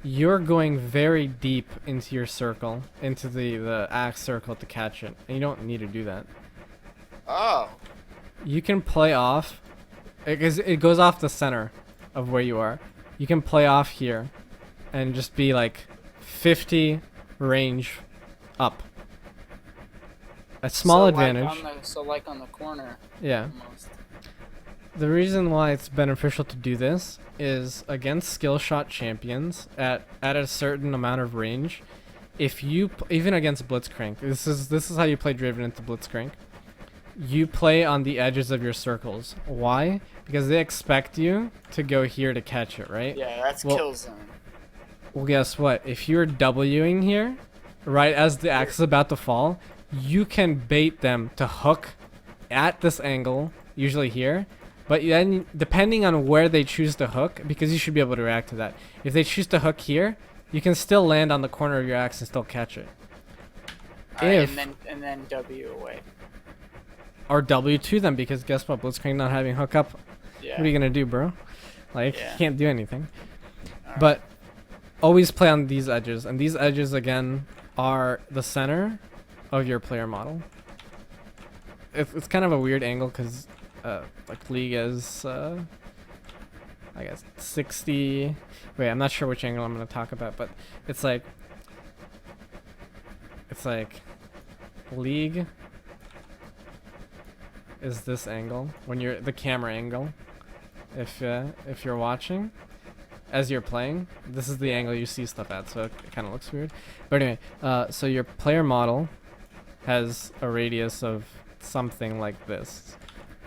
You're going very deep into your circle, into the axe circle to catch it, and you don't need to do that. Oh. You can play off, it goes off the center of where you are. You can play off here and just be like 50 range up. A small So, advantage. Like on the corner. Yeah. Almost. The reason why it's beneficial to do this is against skill shot champions at a certain amount of range. If you even against Blitzcrank, this is how you play Draven into Blitzcrank. You play on the edges of your circles. Why? Because they expect you to go here to catch it, right? Yeah, that's Well- kill zone. Well, guess what? If you're Wing here, right as the axe is about to fall, you can bait them to hook at this angle, usually here. But then, depending on where they choose to hook, because you should be able to react to that. If they choose to hook here, you can still land on the corner of your axe and still catch it. Alright, If- and then W away. Or W to them, because guess what? Blitzcrank not having hookup, Yeah. what are you gonna do, bro? Like, Yeah. you can't do anything. Alright. But always play on these edges, and these edges again are the center of your player model. It's kind of a weird angle because like League is I guess 60. Wait, I'm not sure which angle I'm gonna talk about, but it's like League is this angle when you're the camera angle. If you're watching as you're playing, this is the angle you see stuff at, so it kind of looks weird. But anyway, so your player model has a radius of something like this,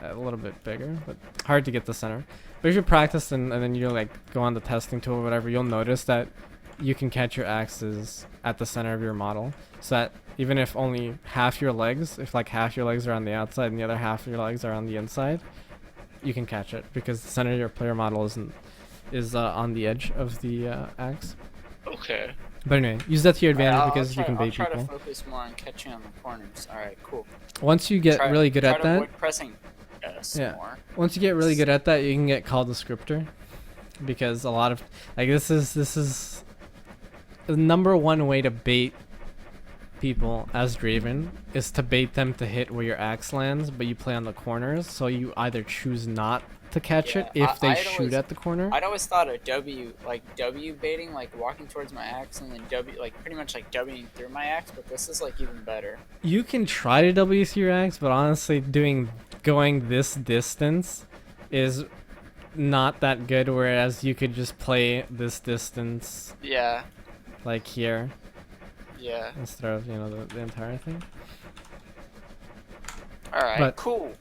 a little bit bigger, but hard to get the center. But if you practice and then you like go on the testing tool or whatever, you'll notice that you can catch your axes at the center of your model, so that even if only half your legs, if like half your legs are on the outside and the other half of your legs are on the inside, you can catch it because the center of your player model is on the edge of the axe. Okay. But anyway, use that to your advantage I'll because you can bait I'll try people. to focus more on catching on the corners. All right, cool. Once you get really good try at to that, avoid pressing S more. once you get really good at that, you can get called a scripter, because a lot of like this is the number one way to bait people as Draven is to bait them to hit where your axe lands, but you play on the corners, so you either choose not to catch it if they shoot at the corner. I'd always thought of W baiting, like walking towards my axe and then W, like pretty much like Wing through my axe, but this is like even better. You can try to W through your axe, but honestly, going this distance is not that good. Whereas you could just play this distance, Yeah. like here, Yeah. instead of the entire thing. All right. But- cool.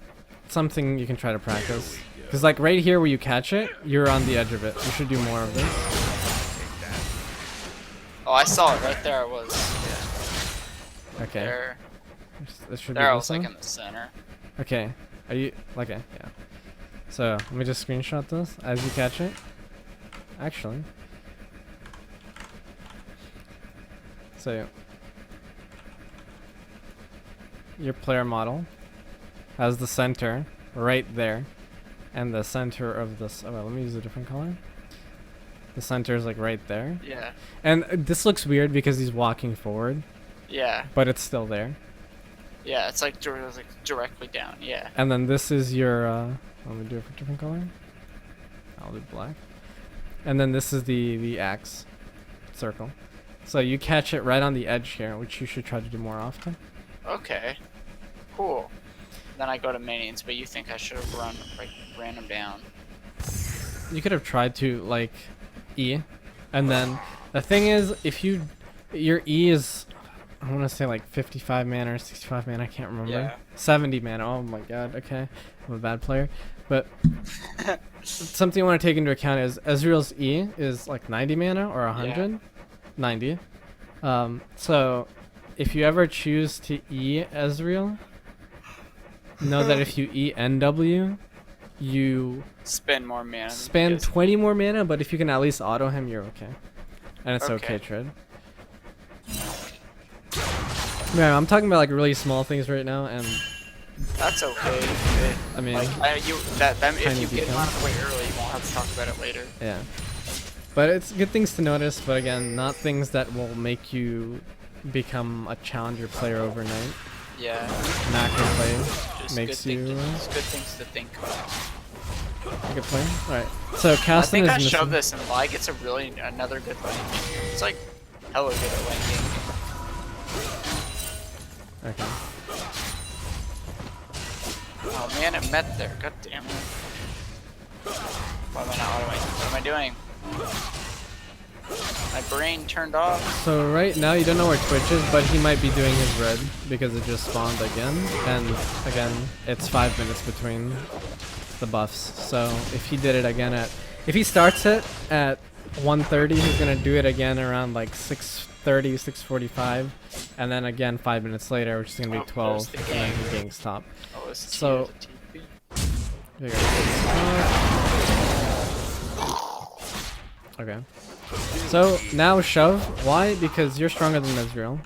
Something you can try to practice. Because like right here where you catch it, you're on the edge of it. You should do more of this. Oh, I saw it right there. I was. Yeah. Okay. There. This should There. I be was this like one. in the center. Okay. Are you okay? Yeah. So let me just screenshot this as you catch it. Actually. So your player model has the center right there, and the center of this. Oh, well, let me use a different color. The center is like right there, Yeah. and this looks weird because he's walking forward, Yeah. but it's still there. Yeah. It's like, directly down. Yeah. And then this is your. Let me do it for a different color. I'll do black. And then this is the axe circle. So you catch it right on the edge here, which you should try to do more often. Okay. Cool. Then I go to minions, but you think I should have ran them down? You could have tried to like E, and then the thing is, if your E is, I want to say like 55 mana or 65 mana, I can't remember. Yeah. 70 mana. Oh my god. Okay, I'm a bad player, but something you want to take into account is Ezreal's E is like 90 mana or 100. 90. So if you ever choose to E Ezreal, know that if you E NW, you Spend more mana. spend 20 more mana, but if you can at least auto him, you're okay. And it's okay, Tread. Man, I'm talking about like really small things right now, and That's okay. I mean, Like if you tiny get details. out of the way early, you won't have to talk about it later. yeah. But it's good things to notice, but again, not things that will make you become a challenger player overnight. Yeah. Macro play Just makes good you just good things to think about. a good play. Alright, so I Caston think is I missing. shoved this and Lie gets another good lane. It's like hella good at lane game. Okay. Oh man, it met there. God damn it. Why am I not autoing? What am I doing? My brain turned off. So right now you don't know where Twitch is, but he might be doing his red because it just spawned again. And again, it's 5 minutes between the buffs. So if he did it again if he starts it at 1:30, he's gonna do it again around like 6:30, 6:45, and then again 5 minutes later, which is gonna be 12, there's and the then gang. he's getting stopped. Oh, this is So- TP. There you go. Okay. So now shove. Why? Because you're stronger than Ezreal.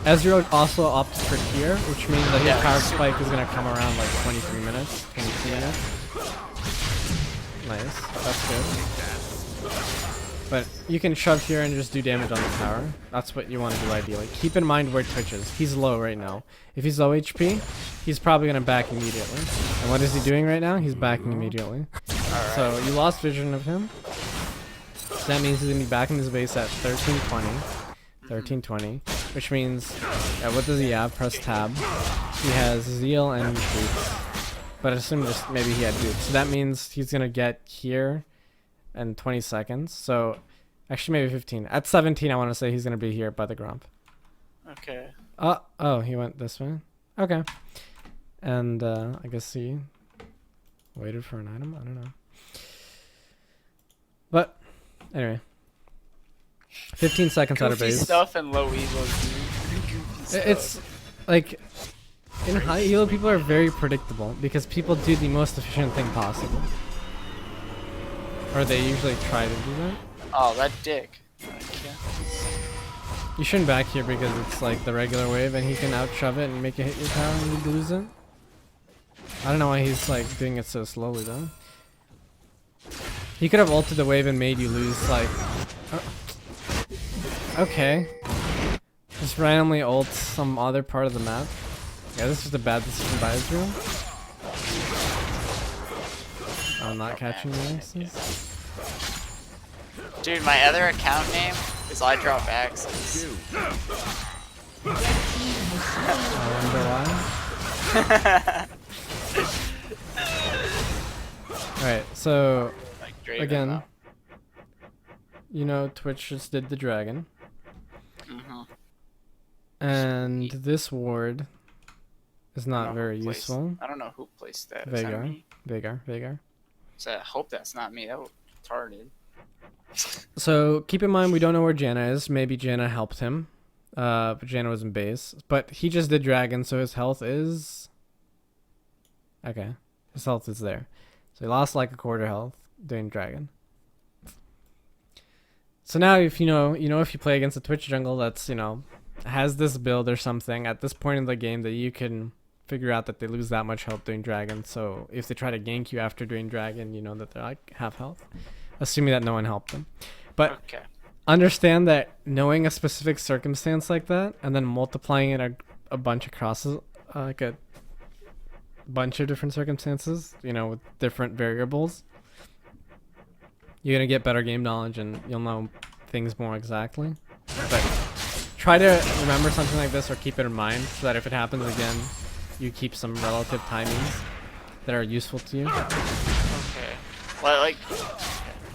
Ezreal also opted for tier, which means that his Yeah, power super spike is gonna come around like 23 minutes, 22 minutes. Nice. That's good. But you can shove here and just do damage on the tower. That's what you want to do ideally. Keep in mind where Twitch is. He's low right now. If he's low HP, he's probably gonna back immediately. And what is he doing right now? He's backing immediately. Alright. So you lost vision of him. So that means he's gonna be back in his base at 1320. 1320. Which means, what does he have? Press tab. He has Zeal and Boots. But I assume just maybe he had Boots. So that means he's gonna get here in 20 seconds. So actually maybe 15. At 17 I wanna say he's gonna be here by the Gromp. Okay. Oh, he went this way. Okay. And I guess he waited for an item. I don't know. But anyway, 15 seconds out of Goofy base. stuff and low elo, dude. Goofy stuff. It's like in high elo, people are very predictable because people do the most efficient thing possible, or they usually try to do that. Oh, that dick. Okay. You shouldn't back here because it's like the regular wave and he can out-shove it and make it hit your tower and you lose it. I don't know why he's like doing it so slowly though. He could have ulted the wave and made you lose like... Okay. Just randomly ult some other part of the map. Yeah, this is just a bad decision by Israel. I'm not catching the axes. Dude, my other account name is I Drop Axes. I wonder why. Alright, so Like Draven, again, though. you know Twitch just did the dragon. Mhm. And this ward is I not don't know very who placed- useful. I don't know who placed that. Is that Veigar. me? Veigar. So I hope that's not me. That would be retarded. So keep in mind we don't know where Janna is. Maybe Janna helped him. But Janna was in base. But he just did dragon, so his health is... Okay. His health is there. So he lost like a quarter health doing dragon. So now if if you play against a Twitch jungle that's, has this build or something at this point in the game that you can figure out that they lose that much health doing dragon. So if they try to gank you after doing dragon, you know that they're like half health. Assuming that no one helped them. But Okay. understand that knowing a specific circumstance like that and then multiplying it a bunch across like a bunch of different circumstances, with different variables, you're going to get better game knowledge and you'll know things more exactly. But try to remember something like this or keep it in mind so that if it happens again, you keep some relative timings that are useful to you. Okay. Well, like, Does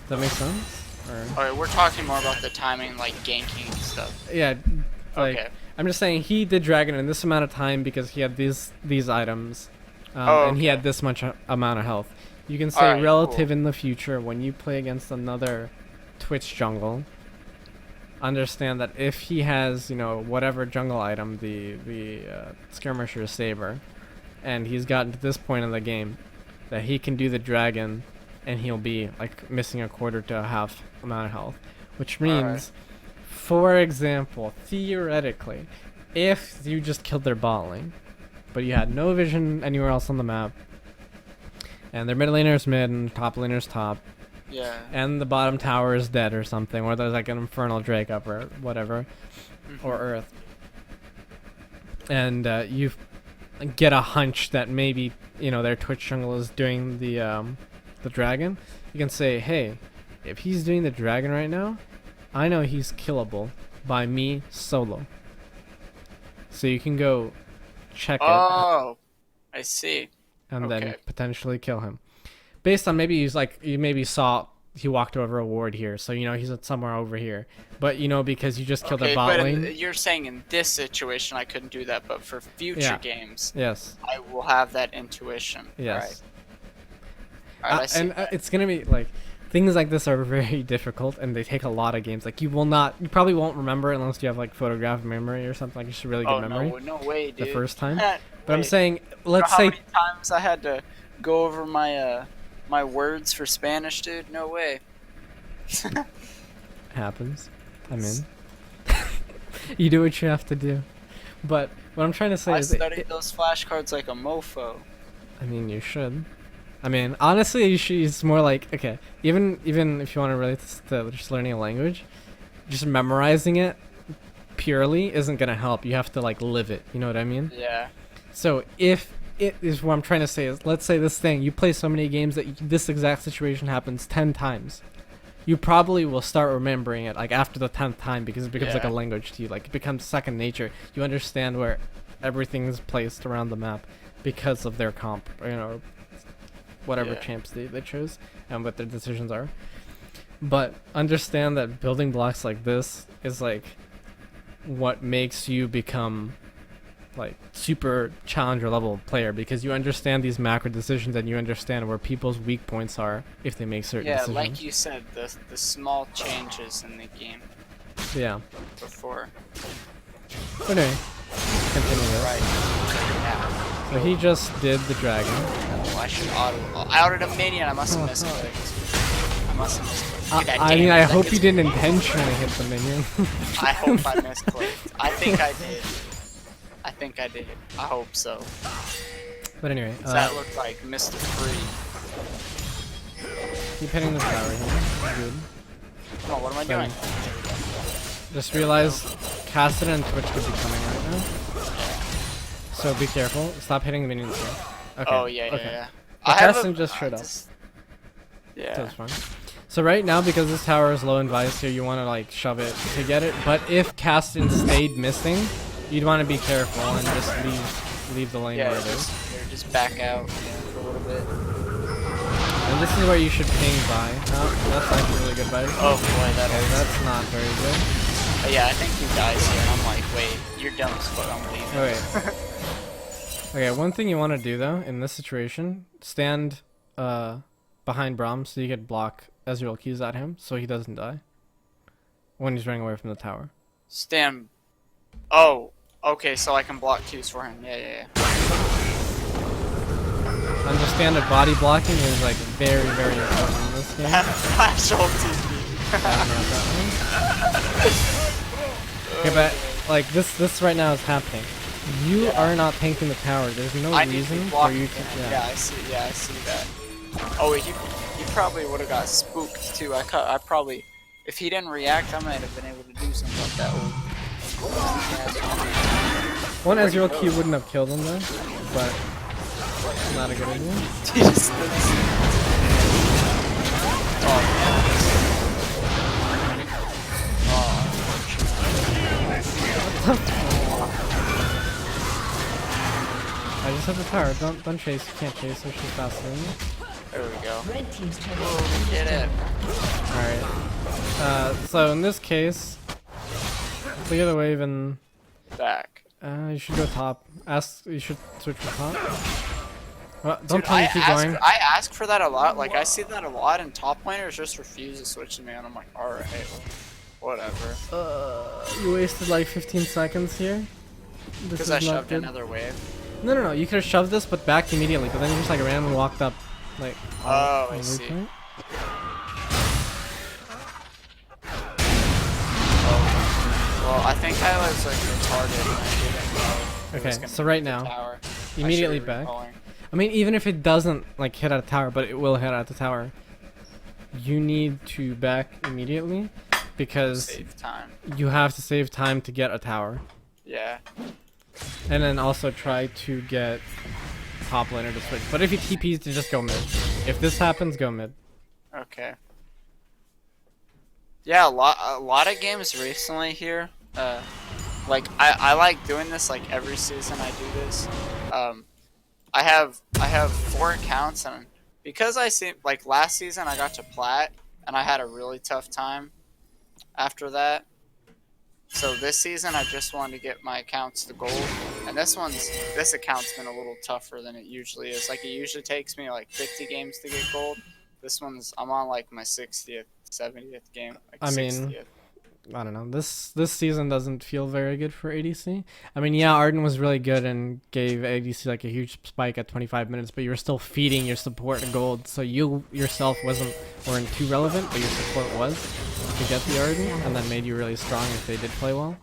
that make sense? Or... alright, we're talking more about the timing, like ganking and stuff. Yeah, like Okay. I'm just saying he did dragon in this amount of time because he had these items, and he had this much amount of health. You can say Alright, relative cool. in the future when you play against another Twitch jungle. Understand that if he has whatever jungle item, the skirmisher saber, and he's gotten to this point in the game, that he can do the dragon, and he'll be like missing a quarter to a half amount of health, which means. For example, theoretically, if you just killed their bot lane, but you had no vision anywhere else on the map, and their mid laner's mid and top laner's top, Yeah. and the bottom tower is dead or something, or there's like an infernal drake up or whatever, or earth, and you get a hunch that maybe their Twitch jungle is doing the dragon, you can say, hey, if he's doing the dragon right now, I know he's killable by me solo. So you can go check it Oh, I see. and then okay. potentially kill him. Based on maybe you maybe saw he walked over a ward here, so he's somewhere over here. But because you just killed Okay, a bot but lane. you're saying in this situation I couldn't do that, but for future Yeah. games, Yes. I will have that intuition. Yes. Alright, I see. And it's gonna be like things like this are very difficult and they take a lot of games. Like you probably won't remember unless you have like photographic memory or something, like just a really good memory no way, dude. the first time. Wait, But I'm saying, you know let's how say many times I had to go over my my words for Spanish, dude? No way. happens. I'm in. You do what you have to do. But what I'm trying to say I is, studied those flashcards like a mofo. I mean, you should. I mean, honestly, you should. It's more like, okay, even if you want to relate this to just learning a language, just memorizing it purely isn't gonna help. You have to like live it. You know what I mean? Yeah. So if it is what I'm trying to say is, let's say this thing, you play so many games that this exact situation happens 10 times. You probably will start remembering it like after the 10th time because it becomes like a Yeah. language to you. Like it becomes second nature. You understand where everything is placed around the map because of their comp, whatever Yeah. champs they chose and what their decisions are. But understand that building blocks like this is like what makes you become like super challenger level player, because you understand these macro decisions and you understand where people's weak points are if they make certain Yeah, decisions. like you said, the small changes in the game Yeah. before. But anyway, continue this. Right. Yeah. So he just did the dragon. Oh, I should I outed a minion. I must have misclicked. must have misclicked. I mean, I hope you didn't intentionally hit the minion. I hope I misclicked. I think I did. I think I did. I hope so. But anyway, That looked like Mr. Free. keep hitting the tower here. Good. Come on, what am I doing? Just realize Cassidy and Twitch could be coming right now. So be careful. Stop hitting the minions here. Okay. Oh, yeah. But Cassidy just showed up. Yeah. So it's fine. So right now, because this tower is low in Vice here, you want to like shove it to get it. But if Cassidy stayed missing, you'd want to be careful and just leave the lane where it is. Just back out for a little bit. And this is where you should ping by. Oh, that's actually really good Vice. Oh boy, That's not very good. But yeah, I think he dies here, and I'm like, wait, you're dumb as fuck, I'm leaving. Oh, wait. Okay, one thing you want to do though in this situation, stand behind Braum so you could block Ezreal keys at him so he doesn't die when he's running away from the tower. Stand. Oh, okay, so I can block Qs for him. Yeah. Understand that body blocking is like very, very important in this game. Flash ulti. Okay, but like this right now is happening. You are not tanking the tower. There's no reason for you to. Yeah, I see that. Oh wait, he probably would have got spooked too. I probably, if he didn't react, I might have been able to do something like that. One Ezreal key wouldn't have killed him though, but not a good idea. I just have the tower. Don't chase. You can't chase her. She's faster than you. There we go. Red team's turret. Get it. Alright. So in this case, clear the wave and Back. you should go top. You should switch to top. Well, don't Dude, tell me to keep going. I ask for that a lot. Like I see that a lot, and top laners just refuse to switch to me, and I'm like, all right, whatever. You wasted like 15 seconds here. This Because is I not shoved good. another wave. No. You could have shoved this, but backed immediately. But then you just like randomly walked up, like. Oh, I on see. replay. Well, I think I was like retarded and I didn't know. It was Okay, gonna so right hit the now, tower. immediately I should be back. recalling. I mean, even if it doesn't like hit at a tower, but it will hit at the tower. You need to back immediately because Save time. you have to save time to get a tower, Yeah. and then also try to get top laner to switch. But if he TPs, to just go mid. If this happens, go mid. Okay. Yeah, a lot of games recently here. Like I like doing this. Like every season I do this. I have 4 accounts, and because I see like last season I got to plat and I had a really tough time after that. So this season I just wanted to get my accounts to gold, and this account's been a little tougher than it usually is. Like it usually takes me like 50 games to get gold. This I'm on like my 60th, 70th game. Like I mean, 60th. I don't know. This season doesn't feel very good for ADC. I mean, yeah, Arden was really good and gave ADC like a huge spike at 25 minutes, but you were still feeding your support gold, so you yourself weren't too relevant, but your support was to get the Arden, and that made you really strong if they did play well.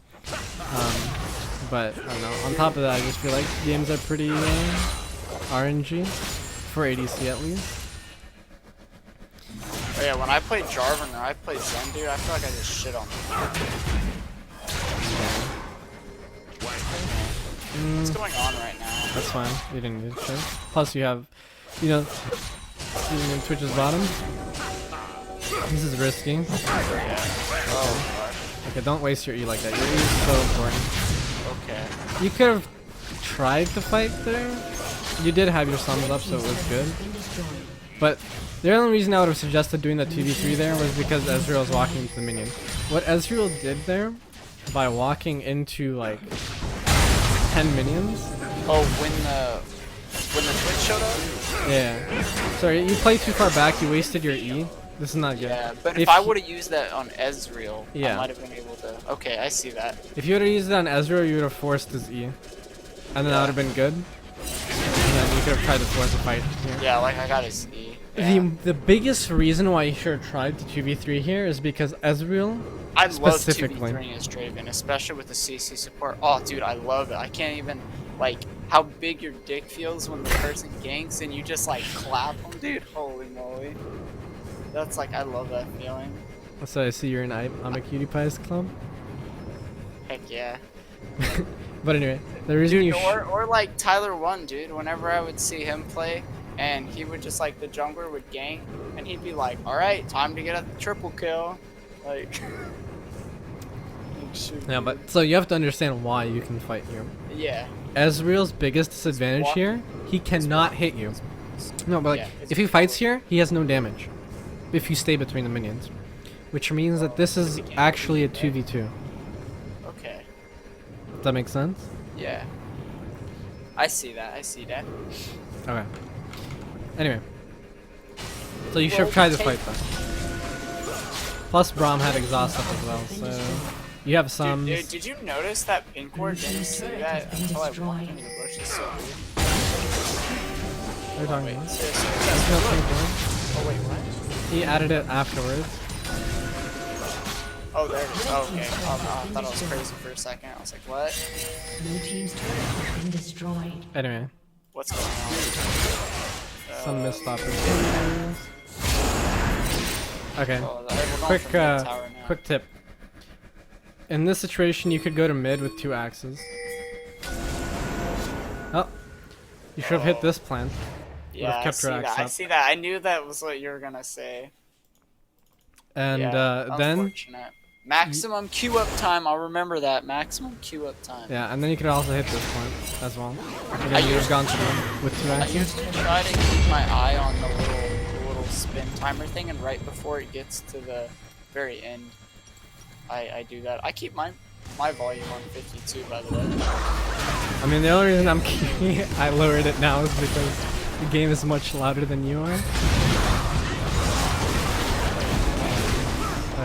But I don't know. On top of that, I just feel like games are pretty RNG for ADC at least. Oh yeah, when I played Jarvan or I played Zen, dude, I feel like I just shit on them. What's going on right now? That's fine. You didn't need to check. Plus, you have, Twitch's bottom. This is risky. Oh, Okay, don't waste your E like that. Your E is so important. okay. You could have tried to fight there. You did have your sums up, so it was good. But the only reason I would have suggested doing the 2v3 there was because Ezreal was walking into the minion. What Ezreal did there, by walking into like 10 minions. Oh, when the Twitch showed up? Yeah. Sorry, you played too far back. You wasted your E. This is not good. Yeah, but if I would have used that on Ezreal, Yeah. I might have been able to. Okay, I see that. If you would have used it on Ezreal, you would have forced his E. And then that would have been good. And then you could have tried to force a fight here. Yeah, like I got his E. The biggest reason why you should have tried to 2v3 here is because Ezreal, I love specifically. 2v3 as Draven, especially with the CC support. Oh, dude, I love it. I can't even, like, how big your dick feels when the person ganks and you just, like, clap them, dude. Holy moly. That's, like, I love that feeling. So I see you're in I'm a Cutie Pies club. Heck yeah. But anyway, the reason Dude, you or like Tyler 1, dude. Whenever I would see him play, and he would just, like, the jungler would gank, and he'd be like, alright, time to get a triple kill. Like, shoot, yeah, dude. but so you have to understand why you can fight you. Yeah. Ezreal's biggest disadvantage walking. here, he cannot hit you. No, but like, Yeah, it's if he fights here, he has no damage. If you stay between the minions. Which means that this is actually a 2v2. Okay. Does that make sense? Yeah. I see that. I see that. Okay. Anyway. So you should have tried to fight them. Plus Braum had exhaust up as well, so you have some. Dude, did you notice that pink ward didn't see that until I walked into the bushes? So weird. What are you talking Wait, about? seriously, There's no that's pink one. Oh wait, what? He added it afterwards. Oh, there it is. Oh, okay. Oh, no, I thought I was crazy for a second. I was like, what? Blue team's turret has been destroyed. Anyway, What's going on? some missed opportunities. Okay. Oh, we're going for mid tower now. Quick tip. In this situation, you could go to mid with 2 axes. Oh, you should have hit this plant. Yeah, I kept see your axe that. I up. see that. I knew that was what you were gonna say. And Yeah, then, unfortunate. Maximum queue up time. I'll remember that. Maximum queue up time. yeah, and then you could also hit this plant as well. Again, I you would used- have gone to mid with 2 I axes. used to try to keep my eye on the little spin timer thing, and right before it gets to the very end, I do that. I keep my volume on 52, by the way. I mean, the only reason I'm keeping it, I lowered it now is because the game is much louder than you are.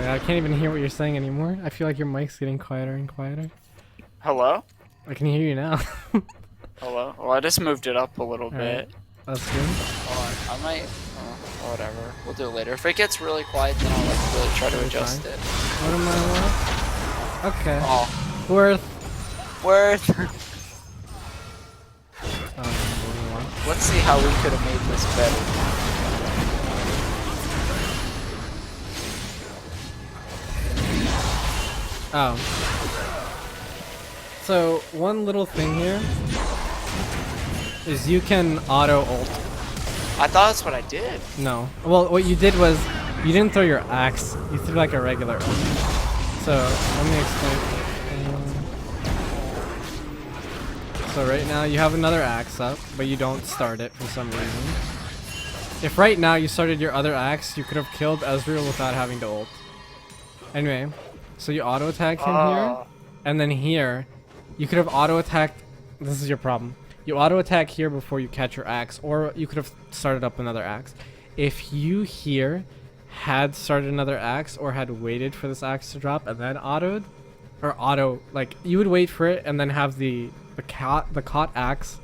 I can't even hear what you're saying anymore. I feel like your mic's getting quieter and quieter. Hello? I can hear you now. Hello? Well, I just moved it up a little Alright. bit. That's good. Hold on. I might. Whatever. We'll do it later. If it gets really quiet, then I'll like really try to Totally adjust fine. it. What am I like? Okay. Oh, Worth. worth. Um, Let's see how we could have made this better. oh. So, one little thing here is you can auto ult. I thought that's what I did. No. Well, what you did was you didn't throw your axe. You threw like a regular ult. So, let me explain. So right now you have another axe up, but you don't start it for some reason. If right now you started your other axe, you could have killed Ezreal without having to ult. Anyway, so you auto attack him here, and then here, you could have auto attacked. This is your problem. You auto attack here before you catch your axe, or you could have started up another axe. If you here had started another axe or had waited for this axe to drop and then autoed, or auto, like you would wait for it and then have the caught axe,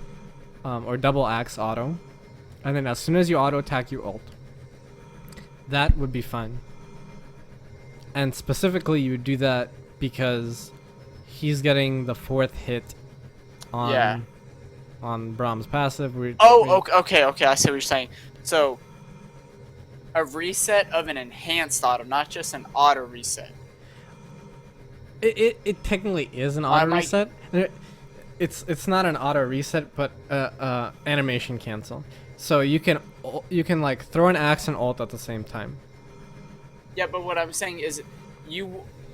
or double axe auto, and then as soon as you auto attack, you ult. That would be fun. And specifically, you would do that because he's getting the 4th hit on on Braum's passive. Okay. I see what you're saying. So, a reset of an enhanced auto, not just an auto reset. It technically is an auto reset. It's not an auto reset, but animation cancel. So you can like throw an axe and ult at the same time. Yeah, but what I'm saying is,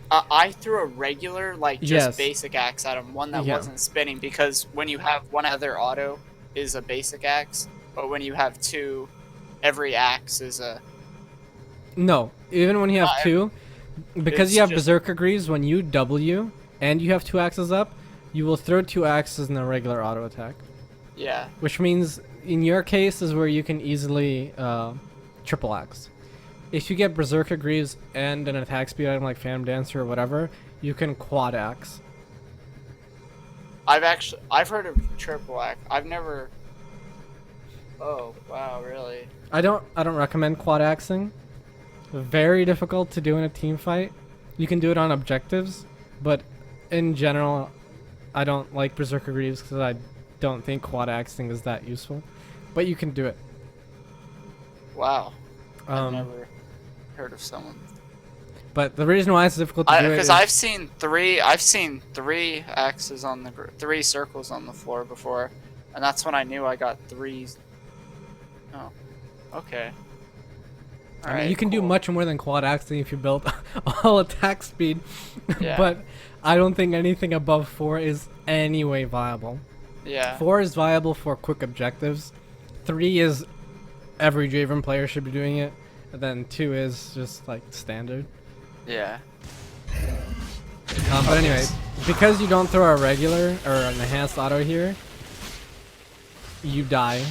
I threw a regular, like, just Yes. basic axe at him, one that Yeah. wasn't spinning, because when you have one other auto is a basic axe, but when you have 2, every axe is a... No, even when you have 2, because it's you have just- Berserker Greaves, when you W and you have 2 axes up, you will throw 2 axes in a regular auto attack. Yeah. Which means, in your case, is where you can easily triple axe. If you get Berserker Greaves and an attack speed item like Phantom Dancer or whatever, you can quad axe. I've heard of triple axe. I've never... Oh wow, really? I don't recommend quad axing. Very difficult to do in a team fight. You can do it on objectives, but in general, I don't like Berserker Greaves because I don't think quad axing is that useful. But you can do it. Wow. I've Um, never heard of someone. But the reason why it's difficult to do it Because is I've seen three axes on the 3 circles on the floor before, and that's when I knew I got 3. Oh, okay. I mean, you can do much more than quad axing if you build all attack speed, Yeah. but I don't think anything above 4 is anyway viable. Yeah. 4 is viable for quick objectives. 3 is every Draven player should be doing it, and then 2 is just like standard. Yeah. But anyway, because you don't throw a regular or an enhanced auto here, you die.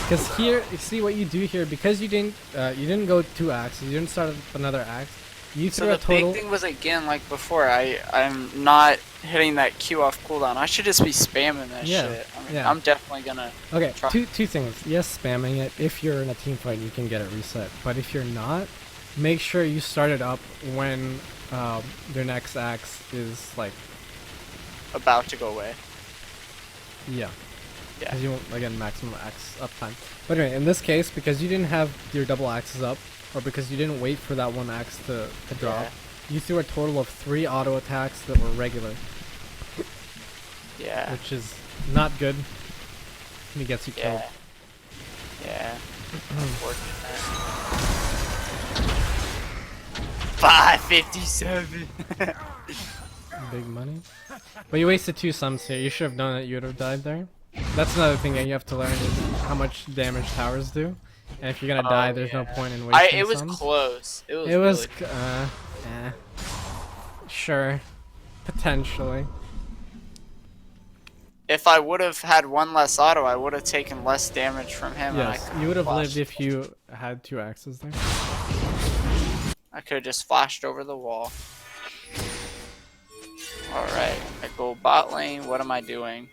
Because here, you see what you do here, because you didn't go 2 axes, you didn't start with another axe. You So threw a the total. big thing was, again, like before, I'm not hitting that Q off cooldown. I should just be spamming that Yeah, shit. I mean, yeah. I'm definitely gonna. Okay, try- two things. Yes, spamming it. If you're in a team fight, you can get it reset. But if you're not, make sure you start it up when your next axe is like, About to go away. yeah. Yeah. Because you won't get maximum axe uptime. But anyway, in this case, because you didn't have your double axes up, or because you didn't wait for that one axe to drop, Yeah. you threw a total of 3 auto attacks that were regular, Yeah. which is not good. And it gets you killed. Yeah. Yeah. Unfortunate. 557. Big money. But you wasted 2 sums here. You should have known that you would have died there. That's another thing that you have to learn is how much damage towers do. And if you're gonna die, there's no point in wasting It was sums. close. It was. It was, really sure, potentially. If I would have had 1 less auto, I would have taken less damage from him. Yes, and I you would have flashed. lived if you had 2 axes there. I could have just flashed over the wall. Alright, I go bot lane. What am I doing?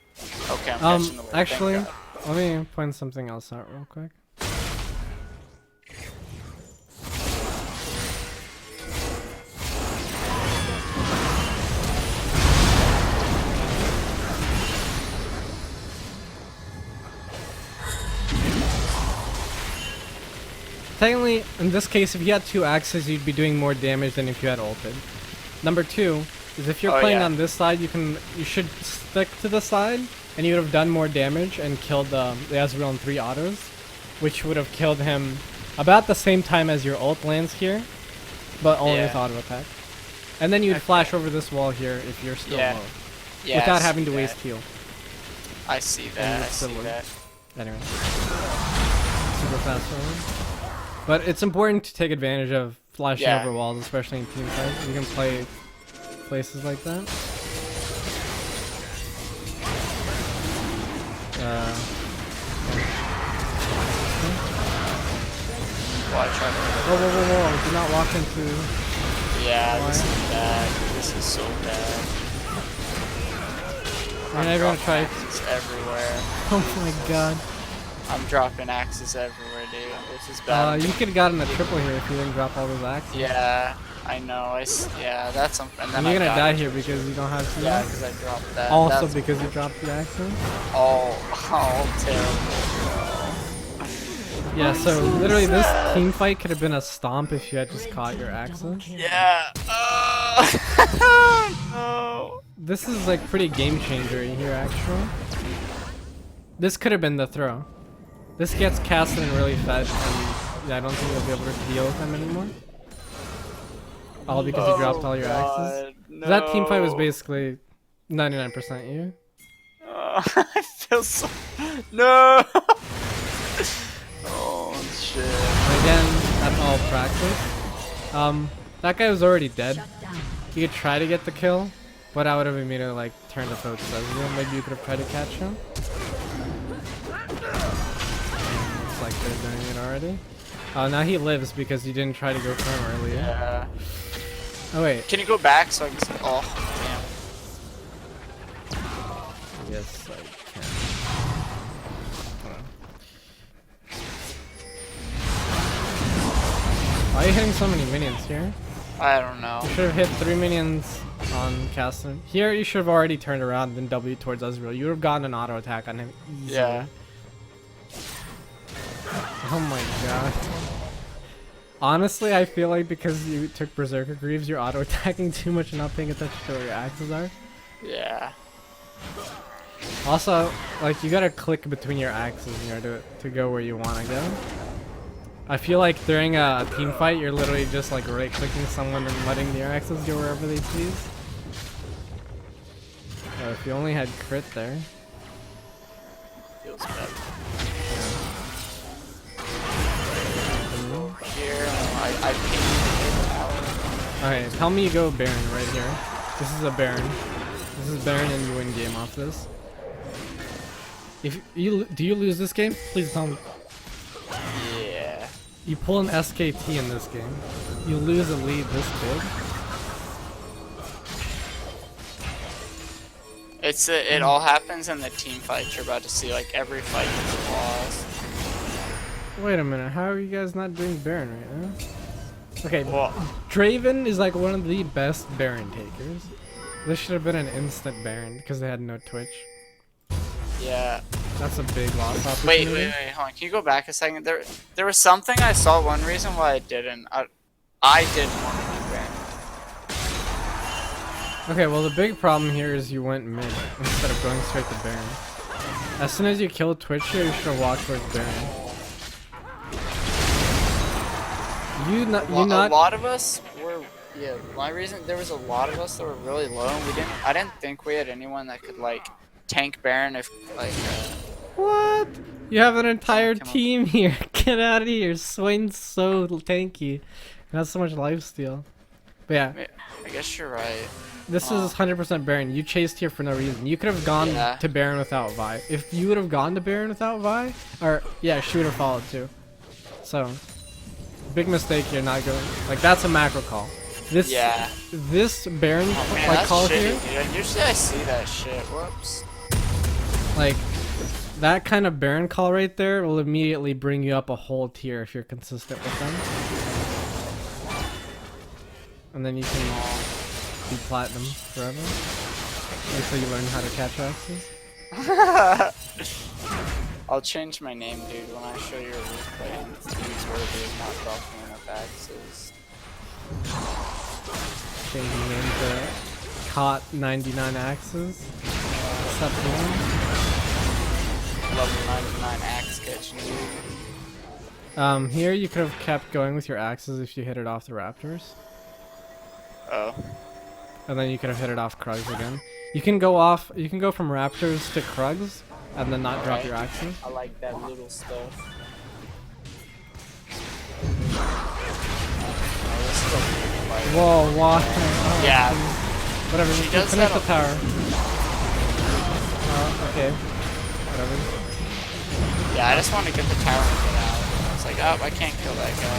Okay, I'm catching the wave. Thank Actually, God. let me point something else out real quick. Technically, in this case, if you had 2 axes, you'd be doing more damage than if you had ulted. Number 2 is if you're Oh, playing yeah. on this side, you should stick to the side, and you would have done more damage and killed the Ezreal in 3 autos, which would have killed him about the same time as your ult lands here, but only with Yeah. auto attack. And then you'd Okay. flash over this wall here if you're still Yeah. low, Yeah, I without see having to that. waste heal. I see And that. I it's still see low. that. Anyway, super fast forward. But it's important to take advantage of flashing Yeah. over walls, especially in team fights. You can play places like that. Watch out. Whoa, whoa, whoa, whoa! Do not walk into. Yeah, Why? this is bad. This is so bad. I'm never gonna try. Axes everywhere. Oh my god. I'm dropping axes everywhere, dude. This is bad. You could have gotten a triple here if you didn't drop all those axes. Yeah, I know. Yeah, that's something. And then And you're I gonna die died. here because you don't have to. Yeah, because I dropped that. Also That's because you dropped the axes. all terrible. Yeah, so literally this team fight could have been a stomp if you had just caught your axes. Yeah. No. This is like pretty game changer here actually. This could have been the throw. This gets casted and really fed, and yeah, I don't think you'll be able to deal with them anymore. All because you dropped all your axes. No. That team fight was basically 99% you. I feel so. No. Oh shit. Again, that's all practice. That guy was already dead. Shut down. You could try to get the kill, but I would have immediately like turned to towards Ezreal. Maybe you could have tried to catch him. Looks like they're doing it already. Now he lives because you didn't try to go for him earlier. Yeah. Oh wait. Can you go back so I can see? Oh damn. Yes, I can. Hold on. Why are you hitting so many minions here? I don't know. You should have hit 3 minions on Castle. Here you should have already turned around and then W towards Ezreal. You would have gotten an auto attack on him easily. Yeah. Oh my god. Honestly, I feel like because you took Berserker Greaves, you're auto attacking too much and not paying attention to where your axes are. Yeah. Also, like, you gotta click between your axes in order to go where you want to go. I feel like during a team fight, you're literally just like right-clicking someone and letting their axes go wherever they please. Oh, if you only had crit there. Feels bad. Here, I pinged out. Okay, tell me you go Baron right here. This is a Baron. This is Baron and you win game off this. If you do you lose this game? Please tell me. Yeah. You pull an SKT in this game. You lose a lead this big. It all happens in the team fight. You're about to see like every fight is lost. Wait a minute, how are you guys not doing Baron right now? Okay, Well, Draven is like one of the best Baron takers. This should have been an instant Baron because they had no Twitch. yeah. That's a big loss opportunity. Wait, hold on. Can you go back a second? There was something I saw. One reason why I didn't. I didn't want to do Baron. Okay, well the big problem here is you went mid instead of going straight to Baron. As soon as you killed Twitch here, you should have walked towards Baron. A lot of us were. Yeah, my reason there was a lot of us that were really low, and I didn't think we had anyone that could like tank Baron if like. What? You have an entire Come on. team here. Get out of here. Swain's so tanky. Not so much lifesteal. But yeah, I guess you're right. this is 100% Baron. You chased here for no reason. You could have gone Yeah. to Baron without Vi. If you would have gone to Baron without Vi, or yeah, she would have followed too. So, big mistake here not going. Like that's a macro call. This Yeah. this Baron Oh, man, like that's call shitty, here, dude. Usually I see that shit. Whoops. like that kind of Baron call right there will immediately bring you up a whole tier if you're consistent with them. And then you can be platinum forever until you learn how to catch axes. I'll change my name, dude, when I show you a replay and it's newsworthy of not dropping enough axes. Changing name to Caught 99 Axes. Step 1. Level 99 axe catching, dude. Here you could have kept going with your axes if you hit it off the raptors. Oh. And then you could have hit it off Krugs again. You can go from raptors to Krugs and then not drop your axes. I like that little stuff. Whoa, why? Oh, Yeah. Whatever, She you does finish that the tower. Okay. Whatever. Yeah, I just want to get the tower and get out. I was like, oh, I can't kill that guy.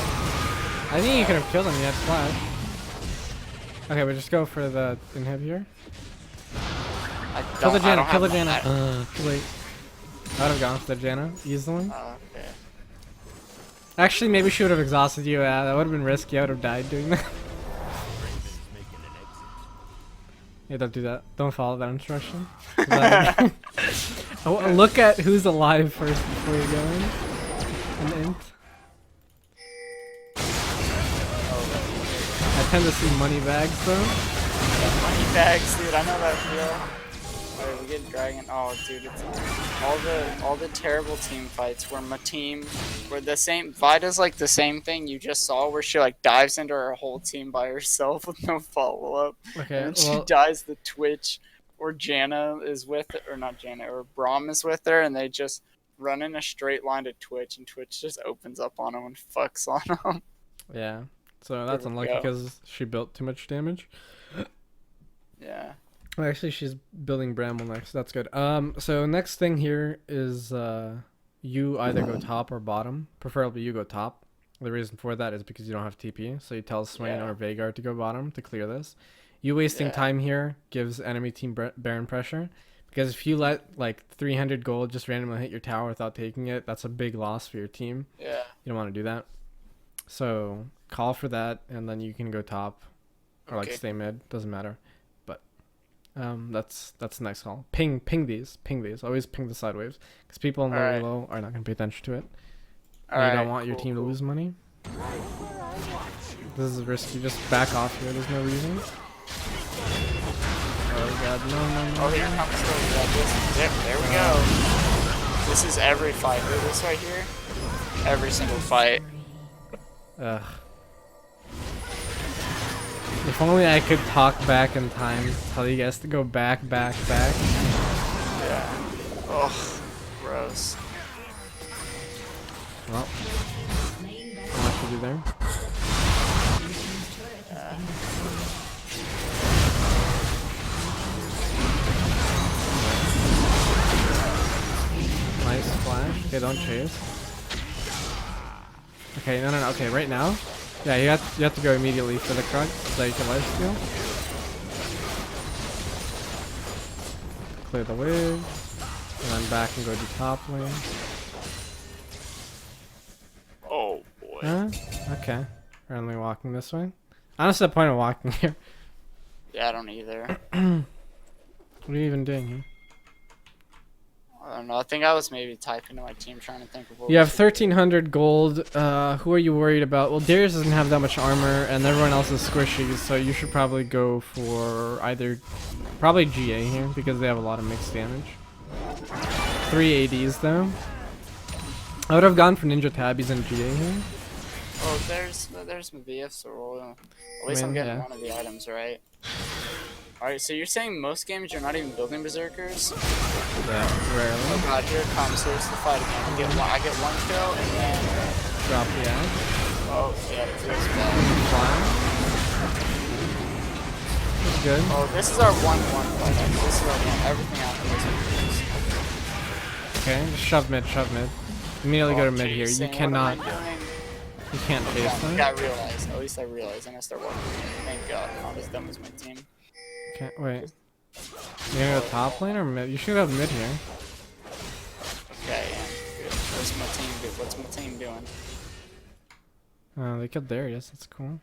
I think you could have killed him, you had flash. Okay, but just go for the inhib here. Kill the Janna, kill the Janna. Too late. I would have gone for the Janna easily. Okay. Actually, maybe she would have exhausted you. That would have been risky. I would have died doing that. Draven's making an exit. Yeah, don't do that. Don't follow that instruction. Oh, look at who's alive first before you go in. An int. I tend to see money bags though. Money bags, dude. I know that feel. Alright, we get dragon. Oh, dude, it's all the terrible team fights where my team, where the same Vida's like the same thing you just saw, where she like dives into her whole team by herself with no follow up, Okay, and she well, dies the Twitch, or Janna is with, or not Janna, or Braum is with her, and they just run in a straight line to Twitch, and Twitch just opens up on them and fucks on them. yeah. So that's There we unlucky go. because she built too much damage. Yeah. Well, actually, she's building Bramble next. That's good. So next thing here is you either go top or bottom. Preferably you go top. The reason for that is because you don't have TP. So you tell Swain Yeah. or Veigar to go bottom to clear this. You wasting Yeah. time here gives enemy team Baron pressure. Because if you let like 300 gold just randomly hit your tower without taking it, that's a big loss for your team. Yeah. You don't want to do that. So call for that, and then you can go top, or like Okay. stay mid. Doesn't matter. But that's the next call. Ping these. Always ping the side waves, because people in low Alright. elo are not gonna pay attention to it. All And right. you don't want your team to lose money. This is risky. Just back off here. There's no reason. Oh god, no. Oh, here comes the there we go. This is every fight. Look at this right here. Every single fight. Ugh. If only I could talk back in time, tell you guys to go back. Yeah. Oh, gross. Well, how much to do there? Nice splash. Okay, don't chase. Okay, no. Okay, right now, yeah, you have to go immediately for the crux so you can lifesteal. Clear the wave, and then back and go to top lane. Oh boy. Huh? Okay. Randomly walking this way. Honestly, the point of walking here. Yeah, I don't either. What are you even doing here? I don't know. I think I was maybe typing to my team trying to think of what You we have should do. 1300 gold. Who are you worried about? Well, Darius doesn't have that much armor, and everyone else is squishy, so you should probably go for either... Probably GA here, because they have a lot of mixed damage. 3 ADs, though. I would have gone for Ninja Tabbies and GA here. Oh, there's Mavia, so at least I'm Win, getting yeah. one of the items, right? Alright, so you're saying most games you're not even building berserkers? Yeah, rarely. Oh god, here it comes. Here's the fight again. I get one kill and then... Drop the axe. Oh, yeah, it feels bad. Fly. That's good. Oh, this is our 1-1 fight. This is our one. Everything after this is Okay, just shove mid. Immediately go to mid here. You chasing. What cannot... am I doing? You can't chase Yeah, them. I realized. At least I realized. And I start working. Thank god. I'm not as dumb as my team. Okay, wait. You gonna go top lane or mid? You should have mid here. Okay, yeah. Good. What's my team doing? They killed Darius. That's cool.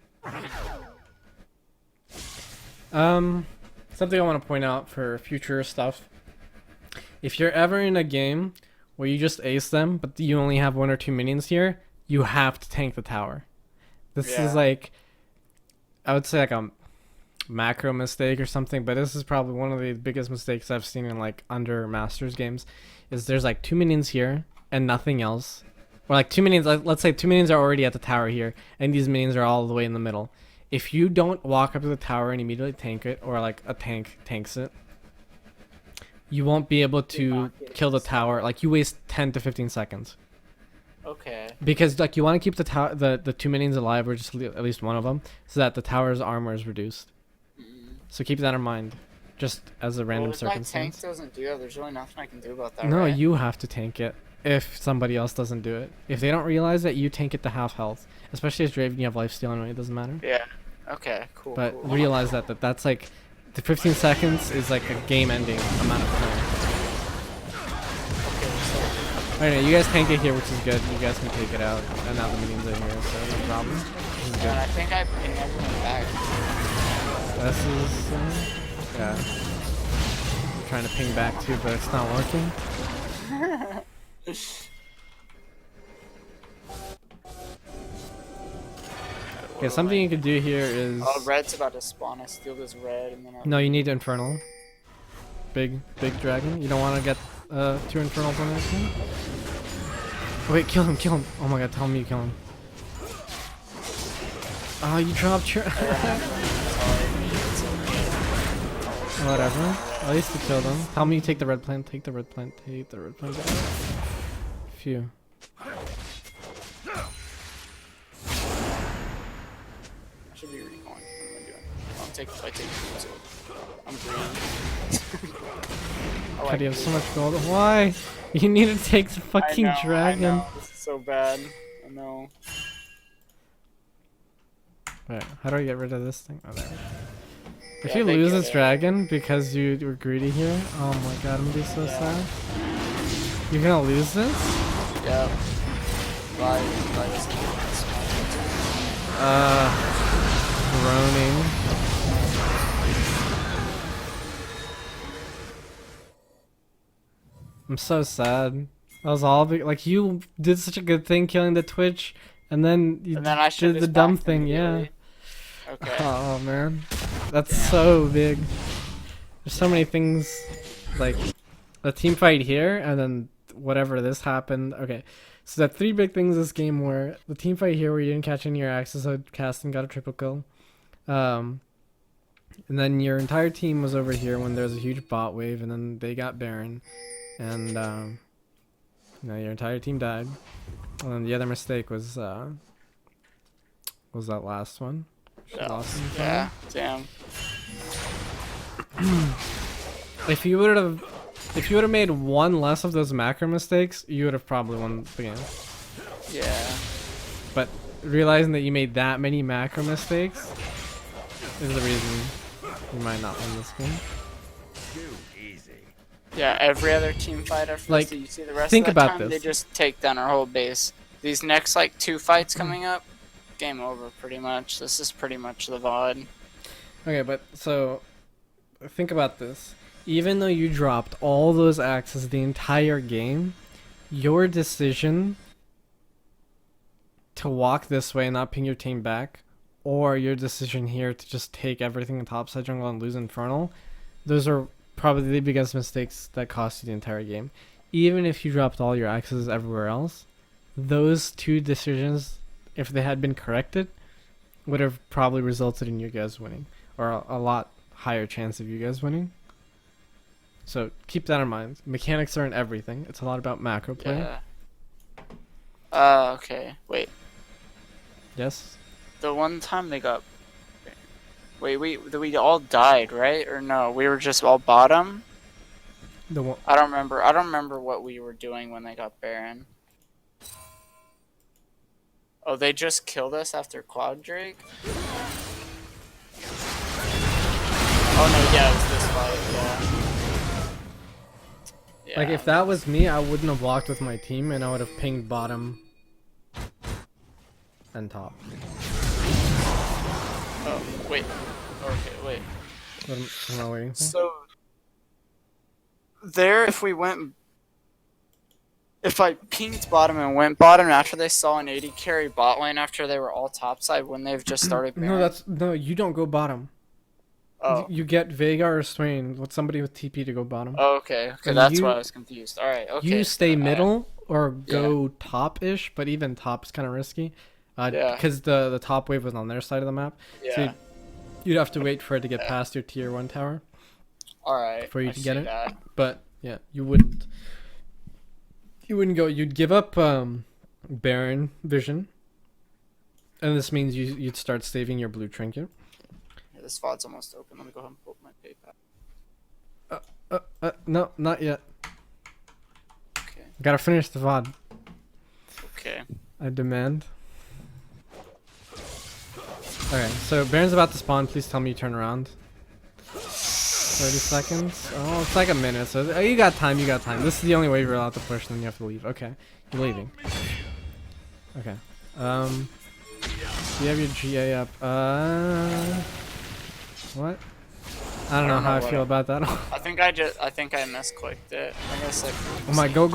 Something I want to point out for future stuff. If you're ever in a game where you just ace them, but you only have 1 or 2 minions here, you have to tank the tower. This Yeah. is like, I would say like a macro mistake or something, but this is probably one of the biggest mistakes I've seen in like under Masters games. Is there's like 2 minions here and nothing else, or like 2 minions. Let's say 2 minions are already at the tower here, and these minions are all the way in the middle. If you don't walk up to the tower and immediately tank it, or like a tank tanks it, you won't be able to kill the tower. Like you waste 10 to 15 seconds. Okay. Because like you want to keep the tower, the 2 minions alive, or just at least one of them, so that the tower's armor is reduced. So keep that in mind, just as a random Well, if my tank circumstance. doesn't do that, there's really nothing I can do about that, No, right? you have to tank it if somebody else doesn't do it. If they don't realize that, you tank it to half health. Especially as Draven, you have lifesteal anyway, it doesn't matter. Yeah. Okay, cool, But cool. realize that's like, the 15 seconds is like a game-ending amount of time. Okay, so... Alright, you guys tank it here, which is good. You guys can take it out. And now the minions are here, so no problem. This is And good. I think I pinged everyone back. This is, yeah. I'm trying to ping back too, but it's not working. Okay, something you could do here is... Oh, red's about to spawn. I steal this red and then I'll... No, you need Infernal. Big dragon. You don't want to get 2 Infernals on this one? Oh, wait, kill him. Oh my god, tell me you kill him. Oh, you dropped your... Whatever. At least you killed him. Tell me you take the red plant. Take the red plant. Phew. I should be recalling. What am I doing? I take the too. I'm green. I God, you have so much gold. Why? You need to take the fucking dragon. I know. This is so bad. I know. Wait, how do I get rid of this thing? Oh, there. If Yeah, you they lose get this it. dragon because you were greedy here, oh my god, I'm gonna be so sad. You're gonna lose this? Yeah. Bye. Bye. Groaning. I'm so sad. That was all like you did such a good thing killing the Twitch, and then you And then I did should the dumb thing. Yeah. Okay. Oh man, that's so big. There's so many things, like a team fight here, and then whatever this happened. Okay, so the 3 big things this game were the team fight here where you didn't catch any of your axes, so casting got a triple kill. And then your entire team was over here when there was a huge bot wave, and then they got Baron, and you know, your entire team died. And then the other mistake was that last one. Yeah, damn. If you would have made one less of those macro mistakes, you would have probably won the game. Yeah. But realizing that you made that many macro mistakes is the reason you might not win this game. Yeah, every other team fight after Like, this, you see the rest think of the about time, this. they just take down our whole base. These next like 2 fights coming up, game over pretty much. This is pretty much the VOD. Okay, but so think about this. Even though you dropped all those axes the entire game, your decision to walk this way and not ping your team back, or your decision here to just take everything in topside jungle and lose Infernal, those are probably the biggest mistakes that cost you the entire game. Even if you dropped all your axes everywhere else, those 2 decisions, if they had been corrected, would have probably resulted in you guys winning, or a lot higher chance of you guys winning. So keep that in mind. Mechanics aren't everything. It's a lot about macro play. Yeah. Okay. Wait. Yes. The one time they got. Wait, we all died, right? Or no? We were just all bottom. The one. I don't remember. I don't remember what we were doing when they got Baron. Oh, they just killed us after Quad Drake? Oh no, yeah, it was this fight, yeah. Like if that was me, I wouldn't have walked with my team, and I would have pinged bottom and top. Oh, wait. Okay, wait. What am I waiting for? So, there, if I pinged bottom and went bottom after they saw an 80 carry bot lane after they were all topside, wouldn't they have just started Baron? No, you don't go bottom. Oh. You get Veigar or Swain with somebody with TP to go bottom. Oh, okay. Okay, And that's you- why I was confused. Alright, okay. You stay so, middle or go top-ish, but even top is kind of risky. Yeah. Because the top wave was on their side of the map. Yeah. So you'd have to wait for it to get past your tier 1 tower Alright. for you I to get see it. that. But yeah, you wouldn't go. You'd give up Baron vision, and this means you'd start saving your blue trinket. Yeah, this VOD's almost open. Let me go ahead and pull up my PayPal. No, not yet. Okay. Gotta finish the VOD. Okay. I demand. Okay, so Baron's about to spawn. Please tell me you turn around. 30 seconds. Oh, it's like a minute. So you got time. You got time. This is the only way you're allowed to push. Then you have to leave. Okay, you're leaving. Okay. You have your GA up. What? I don't know how I feel about that. I think I misclicked it. I guess like. Oh my, go.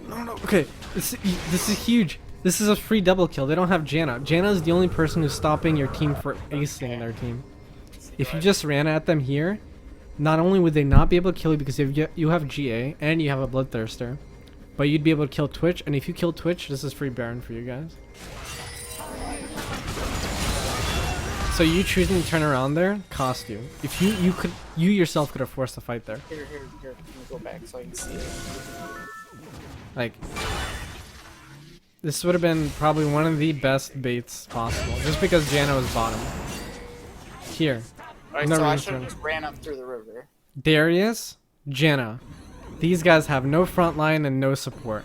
No. Okay, this is huge. This is a free double kill. They don't have Janna. Janna is the only person who's stopping your team for acing their team. If you just ran at them here, not only would they not be able to kill you because you have GA and you have a Bloodthirster, but you'd be able to kill Twitch. And if you kill Twitch, this is free Baron for you guys. So you choosing to turn around there cost you. If you yourself could have forced a fight there. Here. Let me go back so I can see it. Like, this would have been probably one of the best baits possible, just because Janna was bottom. Here, Alright, no so I reason should have to- just ran up through the river. Darius, Janna. These guys have no front line and no support.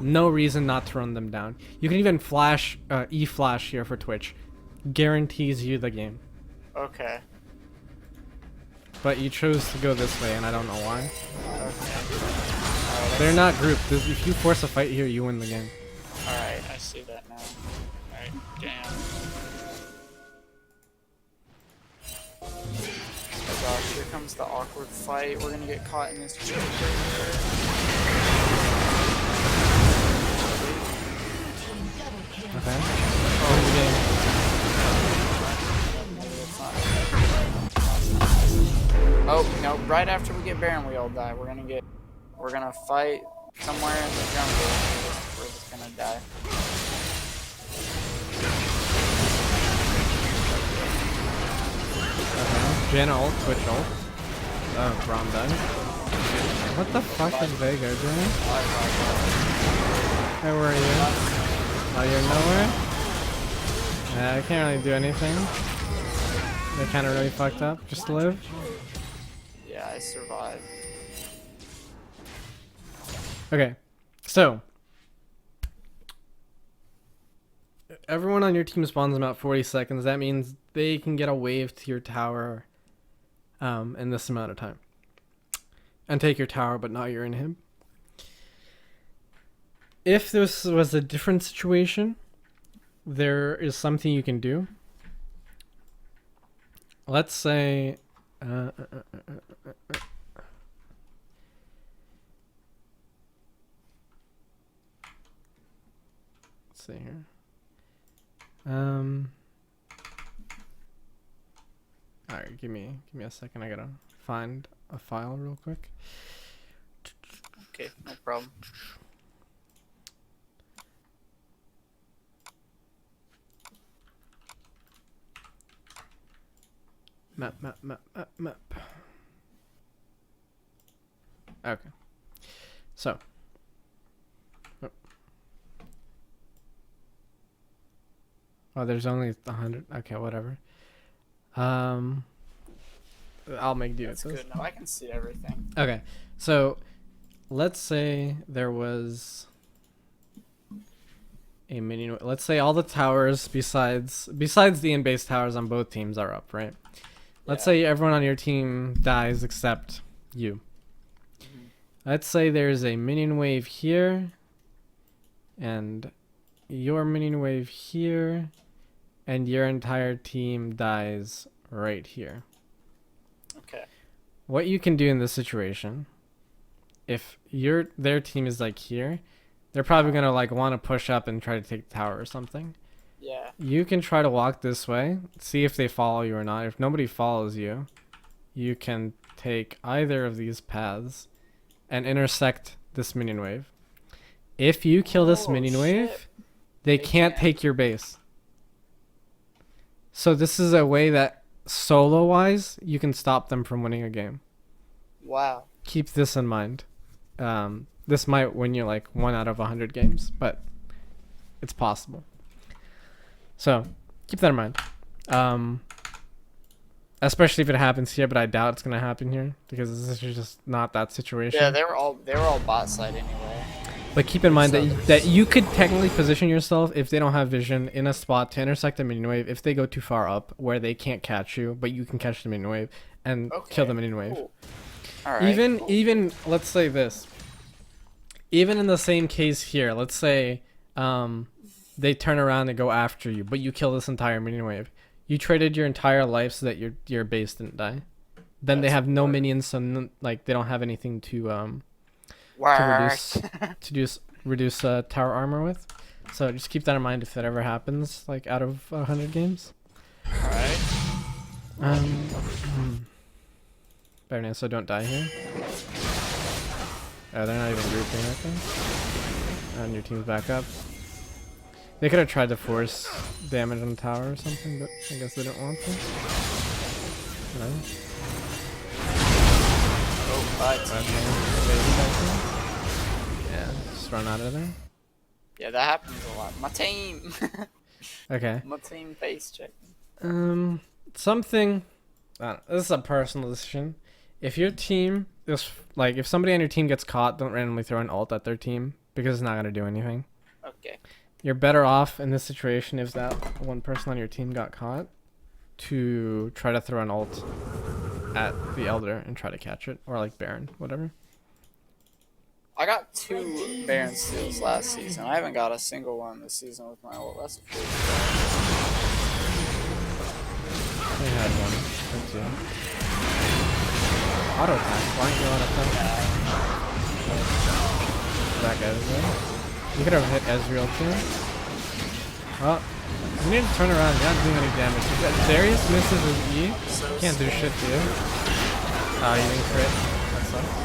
No reason not to run them down. You can even flash, E-flash here for Twitch. Guarantees you the game. Okay. But you chose to go this way, and I don't know why. Okay. They're not grouped. If you force a fight here, you win the game. Alright, I see that now. Alright, Alright, damn. Oh gosh, here comes the awkward fight. We're gonna get caught in this choke right Okay. Oh, oh, no, right after we get Baron, we all die. We're gonna fight somewhere in the jungle. We're just gonna die. Janna ult, Twitch ult. Oh, Braum died. What the fuck is Veigar doing? Hey, where are you? Oh, you're nowhere? I can't really do anything. They're kind of really fucked up. Just live. Yeah, I survived. Okay, so everyone on your team spawns in about 40 seconds. That means they can get a wave to your tower in this amount of time. And take your tower, but not your inhib. If this was a different situation, there is something you can do. Let's say... let's see here. Alright, give me a second. I gotta find a file real quick. Okay, no problem. Map. Okay. So. Oh, there's only 100. Okay, whatever. I'll make do with That's this. good. No, I can see everything. Okay, so let's say there was a minion. Let's say all the towers besides the in-base towers on both teams are up, right? Let's say everyone on your team dies except you. Let's say there's a minion wave here, and your minion wave here, and your entire team dies right here. Okay. What you can do in this situation, if their team is like here, they're probably gonna like want to push up and try to take the tower or something. Yeah. You can try to walk this way, see if they follow you or not. If nobody follows you, you can take either of these paths and intersect this minion wave. If you kill this minion wave, they can't take your base. So this is a way that solo-wise, you can stop them from winning a game. Wow. Keep this in mind. This might win you like 1 out of 100 games, but it's possible. So keep that in mind. Especially if it happens here, but I doubt it's gonna happen here because this is just not that situation. Yeah, they were all bot side anyway. But keep in mind that you could technically position yourself if they don't have vision in a spot to intersect the minion wave if they go too far up where they can't catch you, but you can catch the minion wave and kill the minion wave. Cool. All right, Even let's say this. Even in the same case here, let's say they turn around and go after you, but you kill this entire minion wave. You traded your entire life so that your base didn't die. Then they have no minions, so like they don't have anything to reduce tower armor with. So just keep that in mind if that ever happens, like out of 100 games. Alright. Very nice, so don't die here. Oh, they're not even grouping, I think. And your team's back up. They could have tried to force damage on the tower or something, but I guess they didn't want to. No. Oh, but yeah, just run out of there. yeah, that happens a lot. My team. Okay. My team face check. Something. This is a personal decision. If your team is like, if somebody on your team gets caught, don't randomly throw an ult at their team because it's not gonna do anything. Okay. You're better off in this situation if that one person on your team got caught to try to throw an ult at the Elder and try to catch it, or like Baron, whatever. I got 2 Baron steals last season. I haven't got a single one this season with my ult. That's a pretty I had one or two. Auto attack. Why aren't you auto attack? That guy's there. You could have hit Ezreal too. Well, you need to turn around. You're not doing any damage. Darius misses his E. Can't do shit to you. Oh, you didn't crit. That sucks.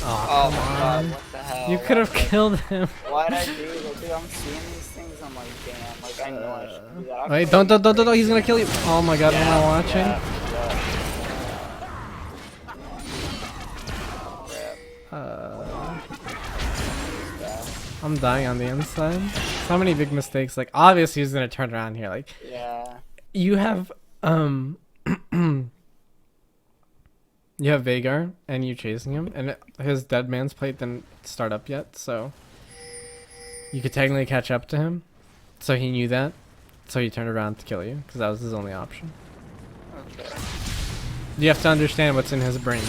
Oh, come my on. god, what the hell? You could have killed him. Why'd I do that? Dude, I'm seeing these things, I'm like, damn, like, I know I should do that. I'll Wait, kill don't, he's gonna kill you. Oh my god, am I watching? Yeah. I'm dying on the inside. So many big mistakes. Like, obviously he's gonna turn around here. Like, Yeah. you have, you have Veigar, and you chasing him, and his dead man's plate didn't start up yet, so you could technically catch up to him. So he knew that, so he turned around to kill you, because that was his only option. Okay. You have to understand what's in his brain.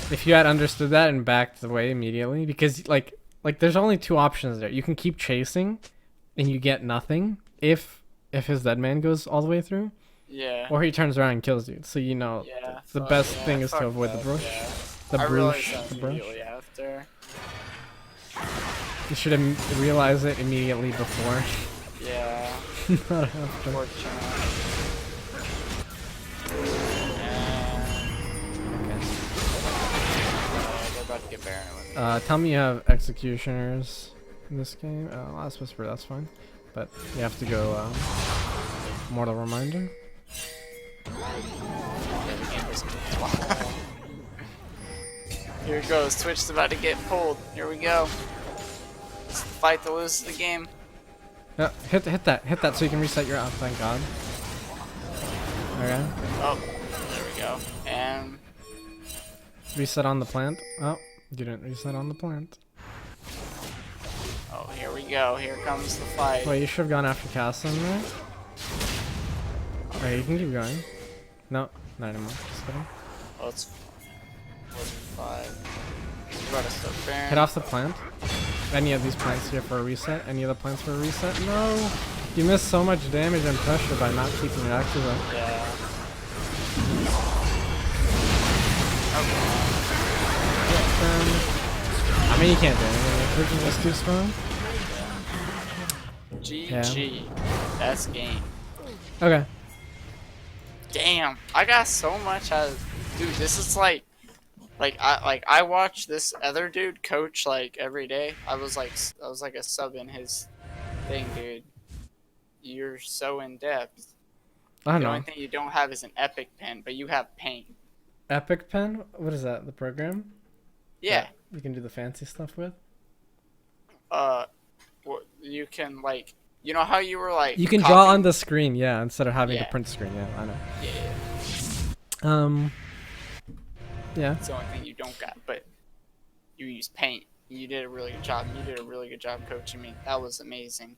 If you had understood that and backed away immediately, because like there's only 2 options there. You can keep chasing, and you get nothing if his dead man goes all the way through. Yeah. Or he turns around and kills you. So you know, Yeah. the best thing is to avoid the brush. Yeah. The I realized brush. that The brush. immediately after. You should realize it immediately before. Yeah. Not after. Unfortunately. They're about to get Baron with me. Tell me you have executioners in this game. Last Whisper, that's fine. But you have to go Mortal Reminder. Here it goes. Twitch's about to get pulled. Here we go. It's the fight to lose the game. Yeah, hit that so you can reset your. Oh, thank God. Okay. Oh, there we go. And Reset on the plant. Oh, you didn't reset on the plant. oh, here we go. Here comes the fight. Wait, you should have gone after Castle in there. Okay, you can keep going. No, not anymore. Just kidding. Oh, it's 5. About to start Baron. Hit off the plant. Any of these plants here for a reset? Any of the plants for a reset? No! You missed so much damage and pressure by not keeping your axes up. Yeah. I mean, you can't do anything. The Virgin was too strong. GG. That's game. Okay. Damn, I got so much out of, dude, this is like I watch this other dude coach like every day. I was like a sub in his thing, dude. You're so in depth. I don't The know. only thing you don't have is an epic pen, but you have paint. Epic Pen? What is that? The program? Yeah. That you can do the fancy stuff with? You can like, you know how you were like. You can draw on the screen, yeah, instead of having Yeah. to print screen, yeah, I know. Yeah. Yeah. It's the only thing you don't got, but you use paint. You did a really good job. You did a really good job coaching me. That was amazing.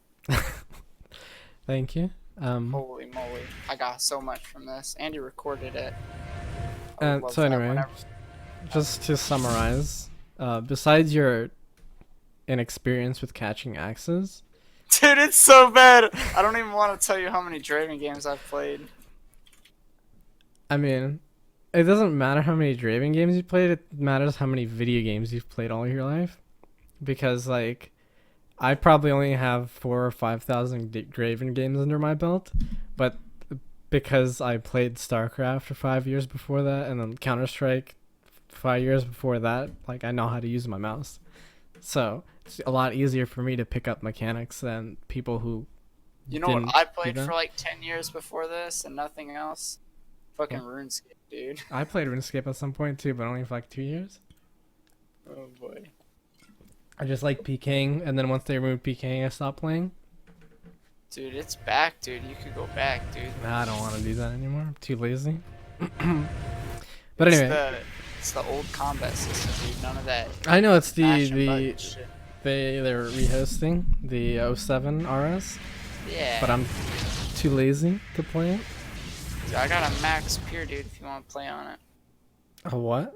Thank you. Holy moly. I got so much from this. And you recorded it. I would love So that anyway, whenever- just to summarize, besides your inexperience with catching axes, Dude, it's so bad. I don't even want to tell you how many Draven games I've played. I mean, it doesn't matter how many Draven games you played, it matters how many video games you've played all your life. Because, like, I probably only have 4,000 or 5,000 Draven games under my belt, but because I played StarCraft for 5 years before that, and then Counter-Strike 5 years before that, like, I know how to use my mouse. So, it's a lot easier for me to pick up mechanics than people who You know didn't what I do played that. for like 10 years before this and nothing else? Fucking RuneScape, dude. I played RuneScape at some point too, but only for like 2 years. Oh boy. I just like PKing, and then once they removed PKing, I stopped playing. Dude, it's back, dude. You could go back, dude. Nah, I don't want to do that anymore. I'm too lazy. But anyway, It's the old combat system, dude. None of that. I know it's mash and the button shit. they're rehosting the 07 RS, Yeah. but I'm too lazy to play it. Dude, I got a max pure, dude, if you want to play on it. A what?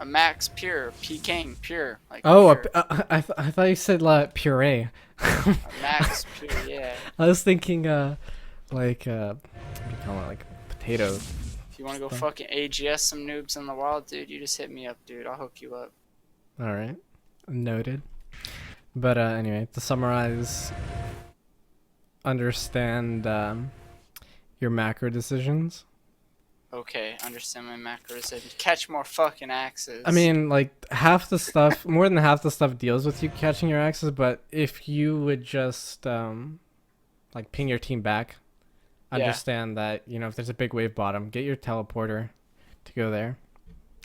A max pure, Peking pure. Like Oh, pure. I thought you said puree. A max pure, yeah. I was thinking what do you call it, like potato. If you want to go Stuff. fucking AGS some noobs in the wild, dude, you just hit me up, dude. I'll hook you up. All right, noted. But anyway, to summarize, understand your macro decisions. Okay, understand my macros and catch more fucking axes. I mean, like half the stuff, more than half the stuff deals with you catching your axes. But if you would just like ping your team back, Yeah. understand that if there's a big wave bottom, get your teleporter to go there.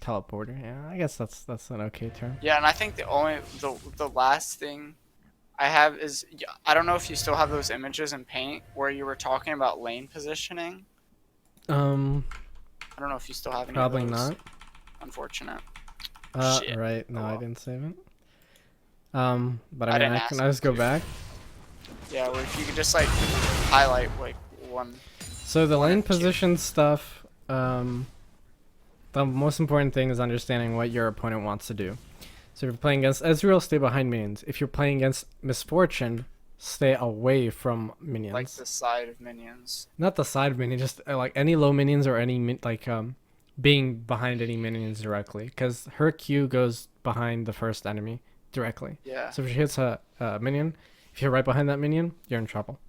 Teleporter, yeah, I guess that's an okay term. Yeah, and I think the last thing I have is I don't know if you still have those images in Paint where you were talking about lane positioning. I don't know if you still have any Probably of those. not. Unfortunate. Shit. Right. No, Oh, I well. didn't save it. But I I mean, didn't I can ask always go you. back. Yeah, well, if you could just like highlight like one. So the One or lane two. position stuff, the most important thing is understanding what your opponent wants to do. So if you're playing against Ezreal, stay behind minions. If you're playing against Misfortune, stay away from minions. Like the side of minions. Not the side minion, just like any low minions or any being behind any minions directly, because her Q goes behind the first enemy directly. Yeah. So if she hits a minion, if you're right behind that minion, you're in trouble.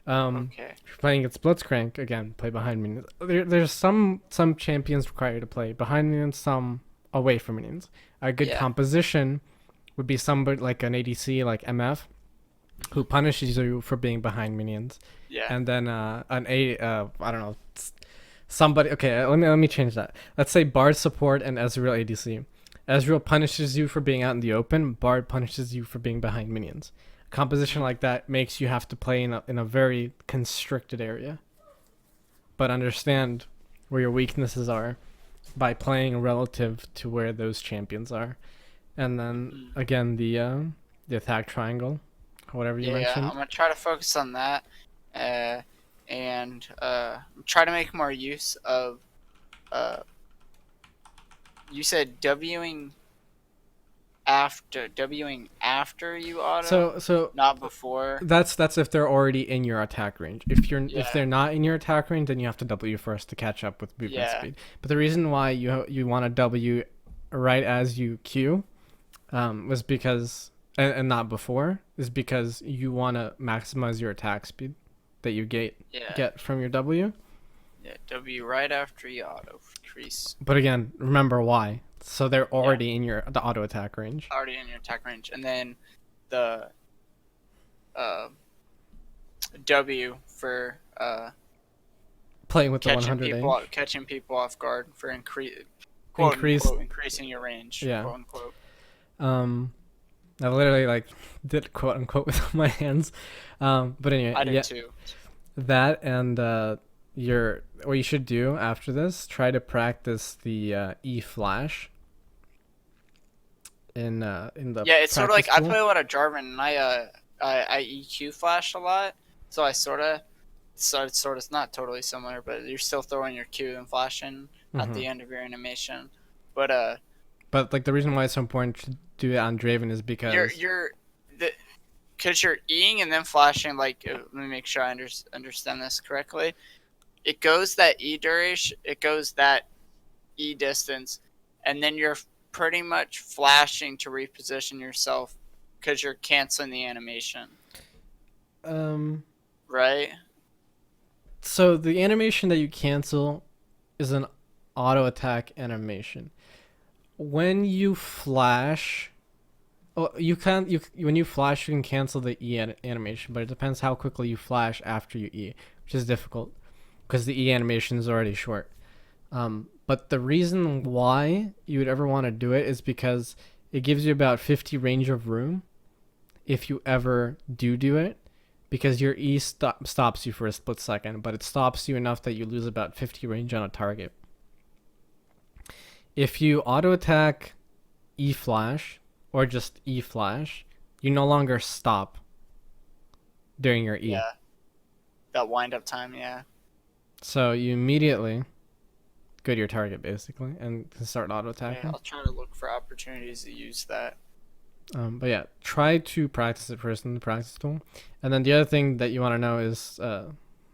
Okay. If you're playing against Blitzcrank, again, play behind minions. There's some champions require you to play behind minions, some away from minions. A good Yeah. composition would be somebody like an ADC like MF, who punishes you for being behind minions. Yeah. And then I don't know, somebody. Okay, let me change that. Let's say Bard support and Ezreal ADC. Ezreal punishes you for being out in the open. Bard punishes you for being behind minions. A composition like that makes you have to play in a very constricted area. But understand where your weaknesses are by playing relative to where those champions are. And then again the attack triangle, whatever you Yeah, mentioned. I'm gonna try to focus on that, and try to make more use of. You said Wing after you auto, So not before. that's if they're already in your attack range. If Yeah. they're not in your attack range, then you have to W first to catch up with movement Yeah. speed. But the reason why you want to W right as you Q was because and not before is because you want to maximize your attack speed that you Yeah. get from your W. Yeah, W right after you auto increase. But again, remember why. So they're already in the auto attack range. Already in your attack range, and then the W for Playing with the catching 100 catching people off guard for increasing your range. Yeah. Quote unquote. I literally did quote unquote with my hands. But anyway, I did yeah, too. that and what you should do after this, try to practice the E flash in the Yeah, it's sort of like practice I pool. play a lot of Jarvan, and I EQ flash a lot, so it's not totally similar, but you're still throwing your Q and flashing at the end of your animation. But But the reason why it's so important to do it on Draven is because because you're Eing and then flashing. Let me make sure I understand this correctly. It goes that E duration, it goes that E distance, and then you're pretty much flashing to reposition yourself because you're canceling the animation, right? So the animation that you cancel is an auto attack animation. When you flash, when you flash, you can cancel the E animation, but it depends how quickly you flash after you E, which is difficult because the E animation is already short. But the reason why you would ever want to do it is because it gives you about 50 range of room if you ever do it, because your E stops you for a split second, but it stops you enough that you lose about 50 range on a target. If you auto attack E flash or just E flash, you no longer stop during your E. Yeah. That wind up time, yeah. So you immediately go to your target basically and start auto Yeah, attacking. I'll try to look for opportunities to use that. But yeah, try to practice it first in the practice tool. And then the other thing that you want to know is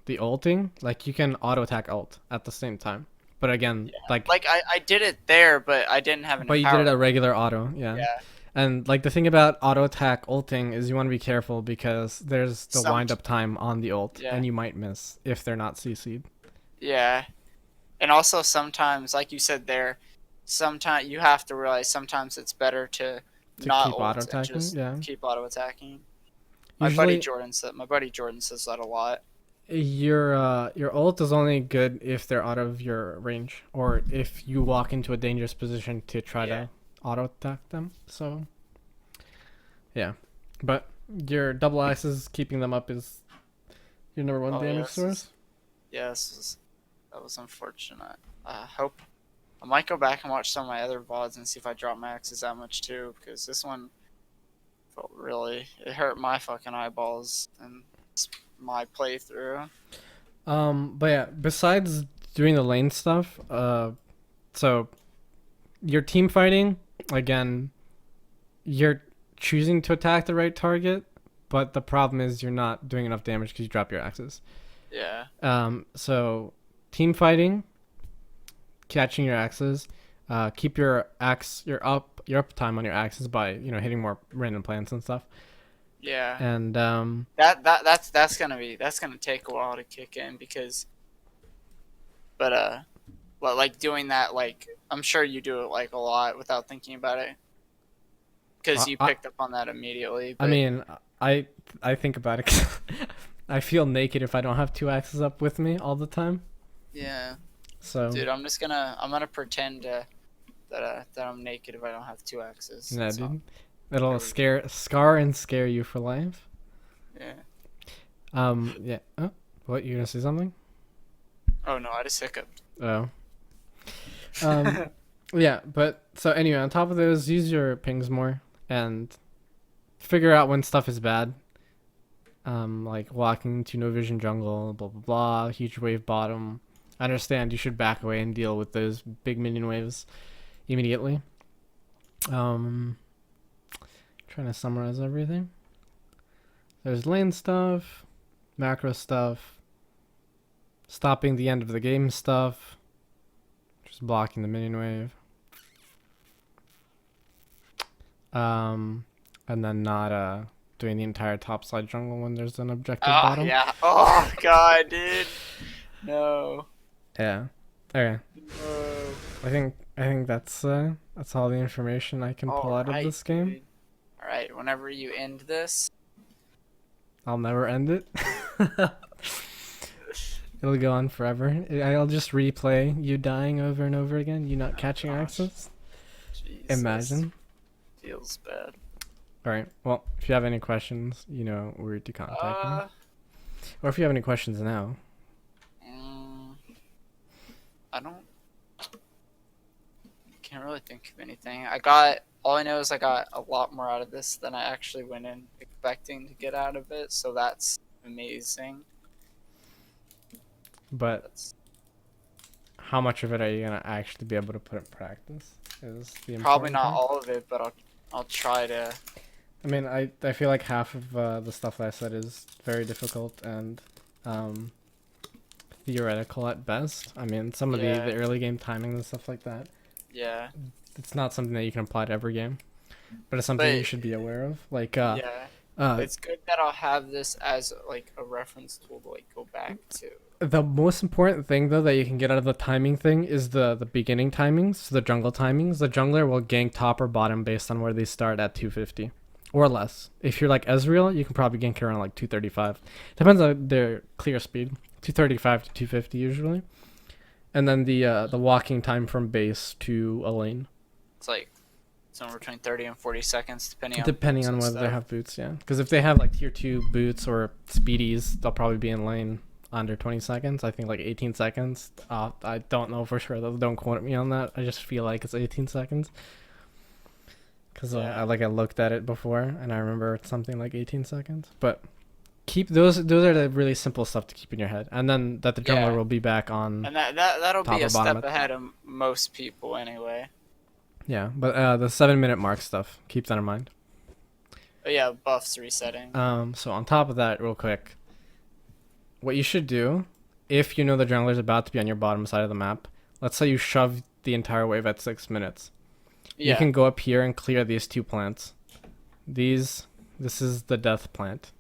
the ulting. Like you can auto attack ult at the same time. But again, like I did it there, but I didn't have any but you power. did it a regular auto, yeah. Yeah. And like the thing about auto attack ulting is you want to be careful because there's the wind up time on the ult, Yeah. and you might miss if they're not CC'd. Yeah. And also sometimes, like you said there, sometimes you have to realize sometimes it's better to not keep ult auto and attacking, just yeah. keep auto attacking. My Usually, buddy Jordan says that a lot. your ult is only good if they're out of your range or if you walk into a dangerous position to try to auto attack them. So yeah, but your double axes keeping them up is your number one damage source. Yes, that was unfortunate. Hope I might go back and watch some of my other VODs and see if I drop my axes that much too, because this one felt it hurt my fucking eyeballs and my playthrough. But yeah, besides doing the lane stuff, so your team fighting, again, you're choosing to attack the right target, but the problem is you're not doing enough damage because you drop your axes. Yeah. So team fighting, catching your axes, keep your up time on your axes by hitting more random plants and stuff. Yeah. And that's gonna take a while to kick in but like doing that, like I'm sure you do it like a lot without thinking about it because you picked up on that immediately. I mean, I think about it 'cause I feel naked if I don't have two axes up with me all the time. Yeah. So Dude, I'm gonna pretend that I'm naked if I don't have two axes. yeah, So, dude, it'll scar you for life. yeah. Yeah. Oh, what, you gonna say something? Oh no, I just hiccuped. Oh. Yeah, but so anyway, on top of those, use your pings more and figure out when stuff is bad. Like walking to no vision jungle, blah blah blah, huge wave bottom. I understand you should back away and deal with those big minion waves immediately. Trying to summarize everything. There's lane stuff, macro stuff, stopping the end of the game stuff, just blocking the minion wave. And then not doing the entire top side jungle when there's an objective bottom. Yeah. Oh god, dude. No. Yeah. Okay. I think that's all the information I can pull out of this game. All right. Whenever you end this, I'll never end it. It'll go on forever. I'll just replay you dying over and over again. You not catching axes. Jesus. Imagine. Feels bad. All right. Well, if you have any questions, you know where to contact me. Or if you have any questions now. I can't really think of anything. All I know is I got a lot more out of this than I actually went in expecting to get out of it, so that's amazing. But how much of it are you gonna actually be able to put in practice? Is the Probably important not part. all of it, but I'll try to. I mean, I feel like half of the stuff that I said is very difficult and theoretical at best. I mean, some of the early game timing and stuff like that. Yeah. It's not something that you can apply to every game, but it's something you should be aware of. Like, it's good that I'll have this as like a reference tool to like go back to. The most important thing though that you can get out of the timing thing is the beginning timings, the jungle timings. The jungler will gank top or bottom based on where they start at 250 or less. If you're like Ezreal, you can probably gank around like 235. Depends on their clear speed. 235 to 250 usually. And then the walking time from base to a lane. It's like somewhere between 30 and 40 seconds, depending on whether they have boots, yeah. Because if they have like tier 2 boots or speedies, they'll probably be in lane under 20 seconds. I think like 18 seconds. I don't know for sure though. Don't quote me on that. I just feel like it's 18 seconds. Because I looked at it before and I remember it's something like 18 seconds. But keep those are the really simple stuff to keep in your head, and then that the jungler Yeah. will be back on. And that'll Top be or a bottom step at- ahead of most people anyway. Yeah, but the 7-minute mark stuff, keep that in mind. But yeah, buffs resetting. So on top of that, real quick, what you should do, if you know the jungler's about to be on your bottom side of the map, let's say you shove the entire wave at 6 minutes. Yeah. You can go up here and clear these 2 plants. This is the death plant.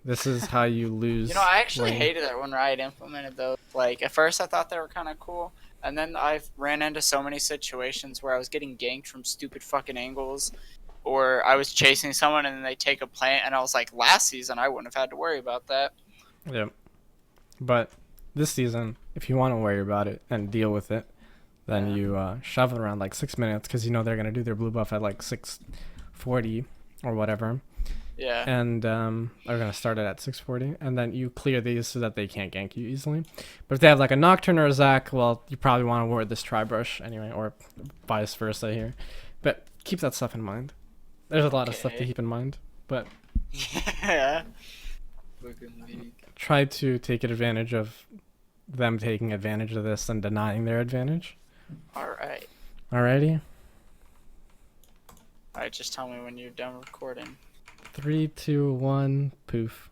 This is how you lose. You know, I actually lane. hated that when Riot implemented those. Like, at first I thought they were kind of cool, and then I ran into so many situations where I was getting ganked from stupid fucking angles, or I was chasing someone and then they take a plant, and I was like, last season I wouldn't have had to worry about that. Yeah. But this season, if you want to worry about it and deal with it, then Yeah. you shove it around like 6 minutes because you know they're going to do their blue buff at like 6:40 or whatever. Yeah. And are going to start it at 6:40. And then you clear these so that they can't gank you easily. But if they have like a Nocturne or a Zac, well, you probably want to ward this Tri-Brush anyway, or vice versa here. But keep that stuff in mind. There's a lot of stuff to Okay. keep in mind. But Yeah. Fucking league. try to take advantage of them taking advantage of this and denying their advantage. Alright. Alrighty. Alright, just tell me when you're done recording. 3, 2, 1, poof.